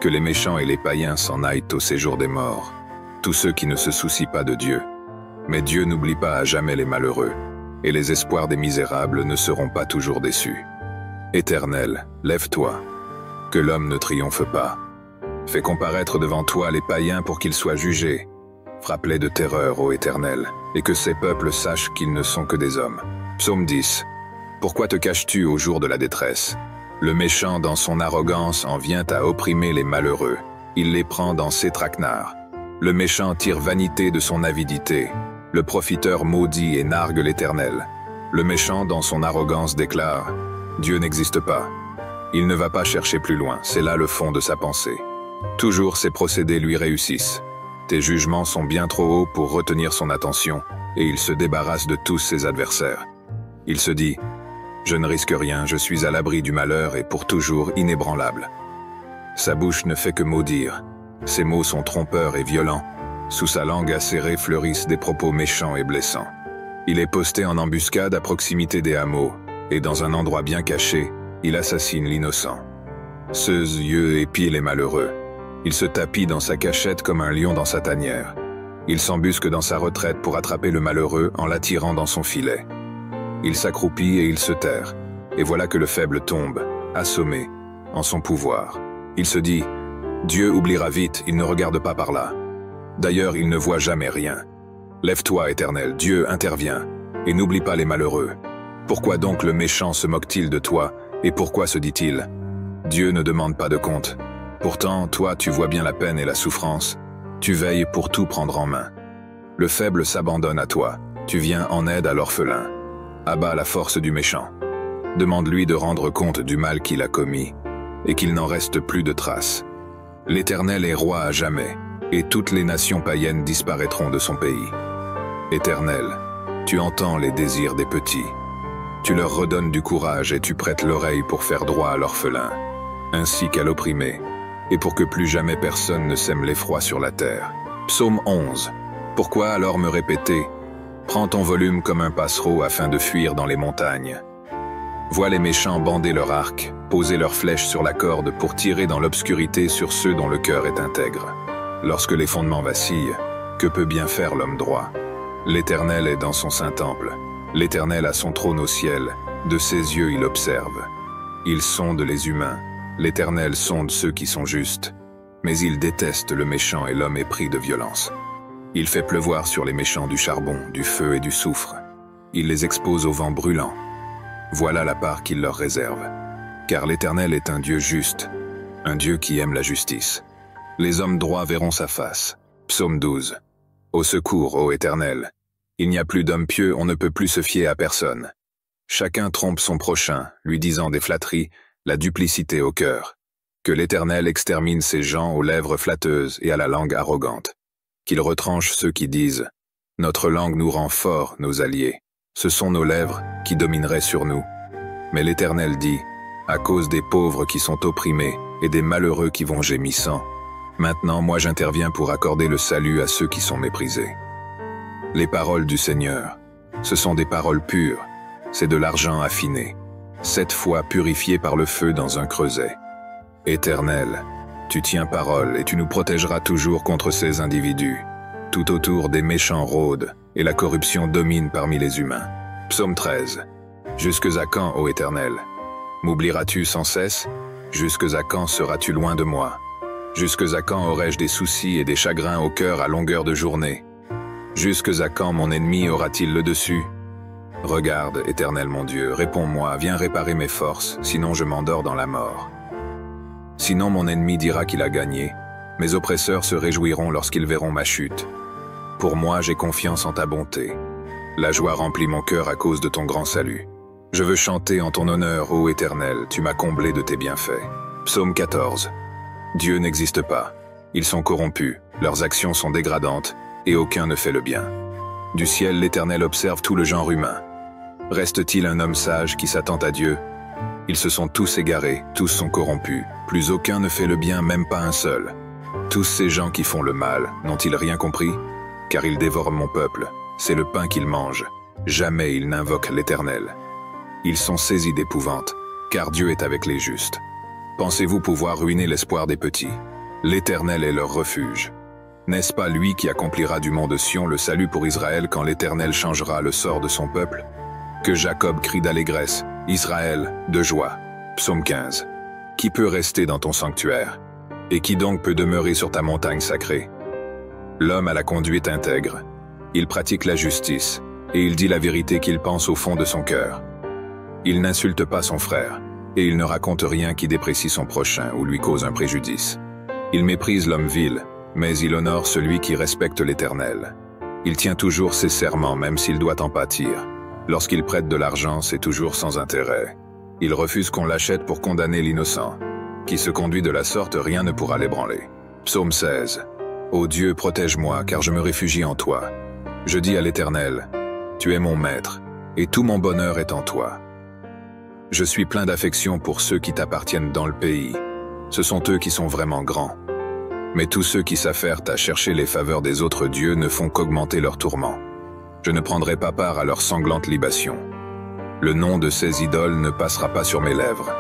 S1: Que les méchants et les païens s'en aillent au séjour des morts. Tous ceux qui ne se soucient pas de Dieu. Mais Dieu n'oublie pas à jamais les malheureux, et les espoirs des misérables ne seront pas toujours déçus. Éternel, lève-toi. Que l'homme ne triomphe pas. Fais comparaître devant toi les païens pour qu'ils soient jugés. Frappe-les de terreur, ô Éternel, et que ces peuples sachent qu'ils ne sont que des hommes. Psaume 10. Pourquoi te caches-tu au jour de la détresse? Le méchant dans son arrogance en vient à opprimer les malheureux. Il les prend dans ses traquenards. Le méchant tire vanité de son avidité. Le profiteur maudit et nargue l'Éternel. Le méchant dans son arrogance déclare « Dieu n'existe pas ». Il ne va pas chercher plus loin, c'est là le fond de sa pensée. Toujours ses procédés lui réussissent. Tes jugements sont bien trop hauts pour retenir son attention, et il se débarrasse de tous ses adversaires. Il se dit « Je ne risque rien, je suis à l'abri du malheur et pour toujours inébranlable ». Sa bouche ne fait que maudire. Ses mots sont trompeurs et violents. Sous sa langue acérée fleurissent des propos méchants et blessants. Il est posté en embuscade à proximité des hameaux, et dans un endroit bien caché, il assassine l'innocent. Seuls yeux épient les malheureux. Il se tapit dans sa cachette comme un lion dans sa tanière. Il s'embusque dans sa retraite pour attraper le malheureux en l'attirant dans son filet. Il s'accroupit et il se terre, et voilà que le faible tombe, assommé, en son pouvoir. Il se dit « Dieu oubliera vite, il ne regarde pas par là. D'ailleurs, il ne voit jamais rien. Lève-toi, Éternel, Dieu intervient, et n'oublie pas les malheureux. Pourquoi donc le méchant se moque-t-il de toi, et pourquoi se dit-il: Dieu ne demande pas de compte. Pourtant, toi, tu vois bien la peine et la souffrance. Tu veilles pour tout prendre en main. Le faible s'abandonne à toi. Tu viens en aide à l'orphelin. Abat la force du méchant. Demande-lui de rendre compte du mal qu'il a commis, et qu'il n'en reste plus de traces. L'Éternel est roi à jamais, et toutes les nations païennes disparaîtront de son pays. Éternel, tu entends les désirs des petits. Tu leur redonnes du courage et tu prêtes l'oreille pour faire droit à l'orphelin, ainsi qu'à l'opprimé, et pour que plus jamais personne ne sème l'effroi sur la terre. Psaume 11. Pourquoi alors me répéter: prends ton volume comme un passereau afin de fuir dans les montagnes. Vois les méchants bander leur arc, poser leurs flèches sur la corde pour tirer dans l'obscurité sur ceux dont le cœur est intègre. Lorsque les fondements vacillent, que peut bien faire l'homme droit? L'Éternel est dans son saint temple. L'Éternel a son trône au ciel. De ses yeux il observe. Il sonde les humains. L'Éternel sonde ceux qui sont justes. Mais il déteste le méchant et l'homme épris de violence. Il fait pleuvoir sur les méchants du charbon, du feu et du soufre. Il les expose au vent brûlant. Voilà la part qu'il leur réserve. Car l'Éternel est un Dieu juste, un Dieu qui aime la justice. Les hommes droits verront sa face. Psaume 12. Au secours, ô Éternel. Il n'y a plus d'hommes pieux, on ne peut plus se fier à personne. Chacun trompe son prochain, lui disant des flatteries, la duplicité au cœur. Que l'Éternel extermine ces gens aux lèvres flatteuses et à la langue arrogante. Qu'il retranche ceux qui disent: notre langue nous rend forts, nos alliés. Ce sont nos lèvres qui domineraient sur nous. Mais l'Éternel dit: à cause des pauvres qui sont opprimés et des malheureux qui vont gémissant, maintenant moi j'interviens pour accorder le salut à ceux qui sont méprisés. Les paroles du Seigneur, ce sont des paroles pures, c'est de l'argent affiné, 7 fois purifié par le feu dans un creuset. Éternel, tu tiens parole et tu nous protégeras toujours contre ces individus. Tout autour des méchants rôdent, et la corruption domine parmi les humains. Psaume 13. Jusques à quand, ô Éternel? M'oublieras-tu sans cesse? Jusques à quand seras-tu loin de moi? Jusques à quand aurai-je des soucis et des chagrins au cœur à longueur de journée? Jusques à quand mon ennemi aura-t-il le dessus? Regarde, Éternel mon Dieu, réponds-moi, viens réparer mes forces, sinon je m'endors dans la mort. Sinon mon ennemi dira qu'il a gagné, mes oppresseurs se réjouiront lorsqu'ils verront ma chute. Pour moi, j'ai confiance en ta bonté. La joie remplit mon cœur à cause de ton grand salut. Je veux chanter en ton honneur, ô Éternel, tu m'as comblé de tes bienfaits. Psaume 14. Dieu n'existe pas. Ils sont corrompus, leurs actions sont dégradantes, et aucun ne fait le bien. Du ciel, l'Éternel observe tout le genre humain. Reste-t-il un homme sage qui s'attend à Dieu? Ils se sont tous égarés, tous sont corrompus, plus aucun ne fait le bien, même pas un seul. Tous ces gens qui font le mal, n'ont-ils rien compris? Car ils dévorent mon peuple, c'est le pain qu'ils mangent. Jamais ils n'invoquent l'Éternel. Ils sont saisis d'épouvante, car Dieu est avec les justes. Pensez-vous pouvoir ruiner l'espoir des petits? L'Éternel est leur refuge. N'est-ce pas lui qui accomplira du mont de Sion le salut pour Israël quand l'Éternel changera le sort de son peuple? Que Jacob crie d'allégresse, Israël de joie. Psaume 15. Qui peut rester dans ton sanctuaire? Et qui donc peut demeurer sur ta montagne sacrée? L'homme a la conduite intègre. Il pratique la justice, et il dit la vérité qu'il pense au fond de son cœur. Il n'insulte pas son frère, et il ne raconte rien qui déprécie son prochain ou lui cause un préjudice. Il méprise l'homme vil, mais il honore celui qui respecte l'Éternel. Il tient toujours ses serments même s'il doit en pâtir. Lorsqu'il prête de l'argent, c'est toujours sans intérêt. Il refuse qu'on l'achète pour condamner l'innocent. Qui se conduit de la sorte, rien ne pourra l'ébranler. Psaume 16. Ô Dieu, protège-moi, car je me réfugie en toi. Je dis à l'Éternel, tu es mon maître, et tout mon bonheur est en toi. Je suis plein d'affection pour ceux qui t'appartiennent dans le pays. Ce sont eux qui sont vraiment grands. Mais tous ceux qui s'affairent à chercher les faveurs des autres dieux ne font qu'augmenter leurs tourments. Je ne prendrai pas part à leurs sanglantes libations. Le nom de ces idoles ne passera pas sur mes lèvres.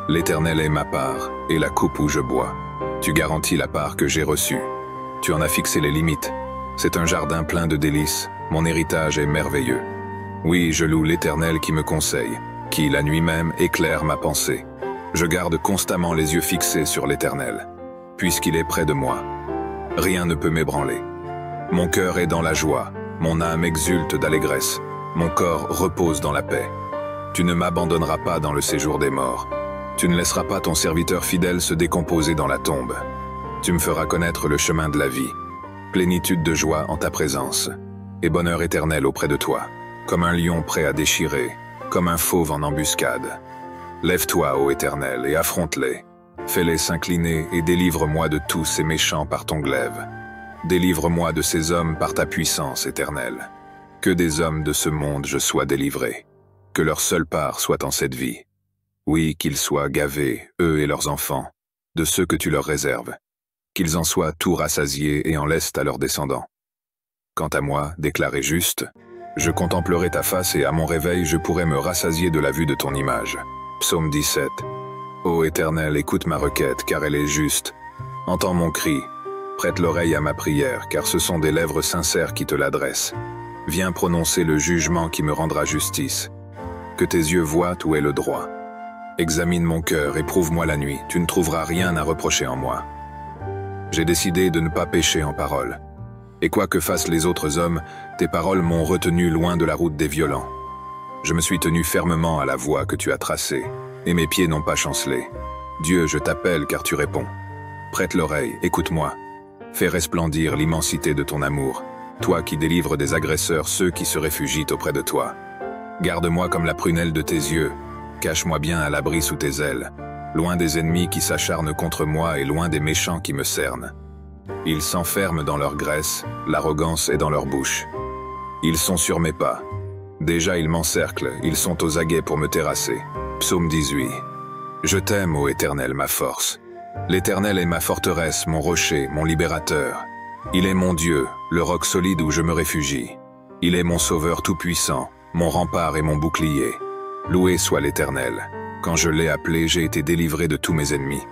S1: L'Éternel est ma part, et la coupe où je bois. Tu garantis la part que j'ai reçue. Tu en as fixé les limites. C'est un jardin plein de délices. Mon héritage est merveilleux. Oui, je loue l'Éternel qui me conseille, qui, la nuit même, éclaire ma pensée. Je garde constamment les yeux fixés sur l'Éternel. puisqu'il est près de moi. Rien ne peut m'ébranler. Mon cœur est dans la joie, mon âme exulte d'allégresse, mon corps repose dans la paix. Tu ne m'abandonneras pas dans le séjour des morts. Tu ne laisseras pas ton serviteur fidèle se décomposer dans la tombe. Tu me feras connaître le chemin de la vie, plénitude de joie en ta présence, et bonheur éternel auprès de toi, comme un lion prêt à déchirer, comme un fauve en embuscade. Lève-toi, ô Éternel, et affronte-les. Fais-les s'incliner et délivre-moi de tous ces méchants par ton glaive. Délivre-moi de ces hommes par ta puissance éternelle. Que des hommes de ce monde je sois délivré. Que leur seule part soit en cette vie. Oui, qu'ils soient gavés, eux et leurs enfants, de ceux que tu leur réserves. Qu'ils en soient tout rassasiés et en laissent à leurs descendants. Quant à moi, déclaré juste, je contemplerai ta face et à mon réveil je pourrai me rassasier de la vue de ton image. Psaume 17. Ô Éternel, écoute ma requête, car elle est juste. Entends mon cri, prête l'oreille à ma prière, car ce sont des lèvres sincères qui te l'adressent. Viens prononcer le jugement qui me rendra justice. Que tes yeux voient où est le droit. Examine mon cœur et prouve-moi la nuit, tu ne trouveras rien à reprocher en moi. J'ai décidé de ne pas pécher en parole. Et quoi que fassent les autres hommes, tes paroles m'ont retenu loin de la route des violents. Je me suis tenu fermement à la voie que tu as tracée, et mes pieds n'ont pas chancelé. Dieu, je t'appelle car tu réponds. Prête l'oreille, écoute-moi. Fais resplendir l'immensité de ton amour, toi qui délivres des agresseurs ceux qui se réfugient auprès de toi. Garde-moi comme la prunelle de tes yeux, cache-moi bien à l'abri sous tes ailes, loin des ennemis qui s'acharnent contre moi et loin des méchants qui me cernent. Ils s'enferment dans leur graisse, l'arrogance est dans leur bouche. Ils sont sur mes pas. Déjà ils m'encerclent, ils sont aux aguets pour me terrasser. Psaume 18. Je t'aime, ô Éternel, ma force. L'Éternel est ma forteresse, mon rocher, mon libérateur. Il est mon Dieu, le roc solide où je me réfugie. Il est mon sauveur tout-puissant, mon rempart et mon bouclier. Loué soit l'Éternel. Quand je l'ai appelé, j'ai été délivré de tous mes ennemis.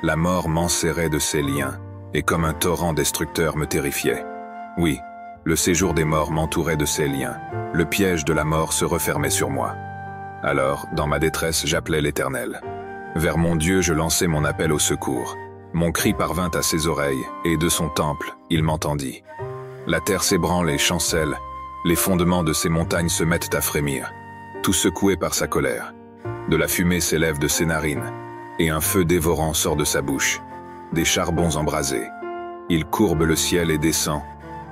S1: La mort m'enserrait de ses liens, et comme un torrent destructeur me terrifiait. Oui, le séjour des morts m'entourait de ses liens. Le piège de la mort se refermait sur moi. Alors, dans ma détresse, j'appelais l'Éternel. Vers mon Dieu, je lançai mon appel au secours. Mon cri parvint à ses oreilles, et de son temple, il m'entendit. La terre s'ébranle et chancelle, les fondements de ses montagnes se mettent à frémir, tout secoué par sa colère. De la fumée s'élève de ses narines, et un feu dévorant sort de sa bouche. Des charbons embrasés. Il courbe le ciel et descend,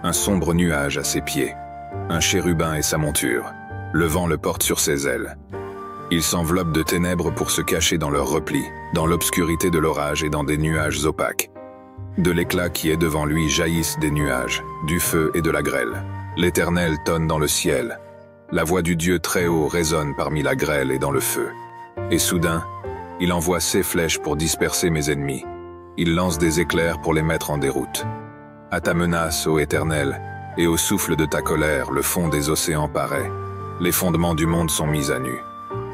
S1: un sombre nuage à ses pieds, un chérubin et sa monture. Le vent le porte sur ses ailes. Il s'enveloppe de ténèbres pour se cacher dans leurs replis, dans l'obscurité de l'orage et dans des nuages opaques. De l'éclat qui est devant lui jaillissent des nuages, du feu et de la grêle. L'Éternel tonne dans le ciel. La voix du Dieu très haut résonne parmi la grêle et dans le feu. Et soudain, il envoie ses flèches pour disperser mes ennemis. Il lance des éclairs pour les mettre en déroute. À ta menace, ô Éternel, et au souffle de ta colère, le fond des océans paraît. Les fondements du monde sont mis à nu.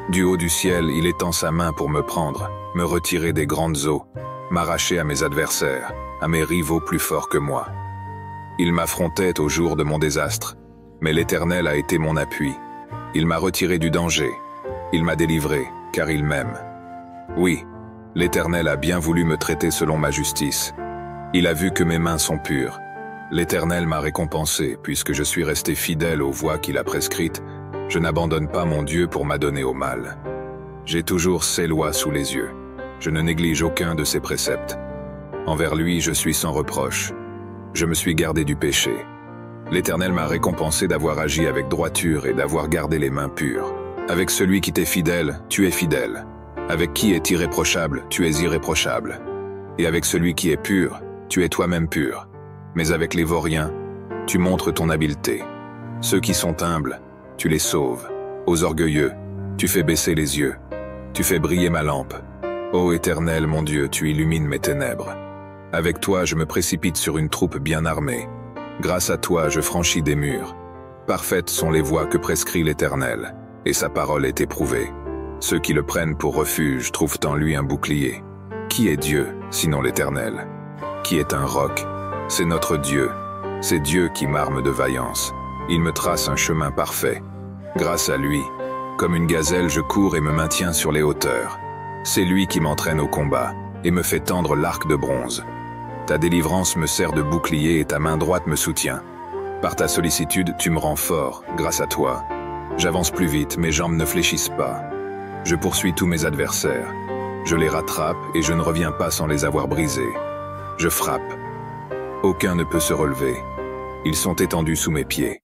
S1: Du haut du ciel, il étend sa main pour me prendre, me retirer des grandes eaux, m'arracher à mes adversaires, à mes rivaux plus forts que moi. Il m'affrontait au jour de mon désastre, mais l'Éternel a été mon appui. Il m'a retiré du danger. Il m'a délivré, car il m'aime. Oui, l'Éternel a bien voulu me traiter selon ma justice. Il a vu que mes mains sont pures. L'Éternel m'a récompensé, puisque je suis resté fidèle aux voies qu'il a prescrites. Je n'abandonne pas mon Dieu pour m'adonner au mal. J'ai toujours ses lois sous les yeux. Je ne néglige aucun de ses préceptes. Envers lui, je suis sans reproche. Je me suis gardé du péché. L'Éternel m'a récompensé d'avoir agi avec droiture et d'avoir gardé les mains pures. Avec celui qui t'est fidèle, tu es fidèle. Avec qui est irréprochable, tu es irréprochable. Et avec celui qui est pur, tu es toi-même pur. Mais avec les vauriens, tu montres ton habileté. Ceux qui sont humbles, tu les sauves. Aux orgueilleux, tu fais baisser les yeux. Tu fais briller ma lampe. Ô Éternel, mon Dieu, tu illumines mes ténèbres. Avec toi, je me précipite sur une troupe bien armée. Grâce à toi, je franchis des murs. Parfaites sont les voies que prescrit l'Éternel, et sa parole est éprouvée. Ceux qui le prennent pour refuge trouvent en lui un bouclier. Qui est Dieu, sinon l'Éternel? Qui est un roc? C'est notre Dieu. C'est Dieu qui m'arme de vaillance. Il me trace un chemin parfait. Grâce à lui, comme une gazelle, je cours et me maintiens sur les hauteurs. C'est lui qui m'entraîne au combat et me fait tendre l'arc de bronze. Ta délivrance me sert de bouclier et ta main droite me soutient. Par ta sollicitude, tu me rends fort, grâce à toi. J'avance plus vite, mes jambes ne fléchissent pas. Je poursuis tous mes adversaires. Je les rattrape et je ne reviens pas sans les avoir brisés. Je frappe. Aucun ne peut se relever. Ils sont étendus sous mes pieds.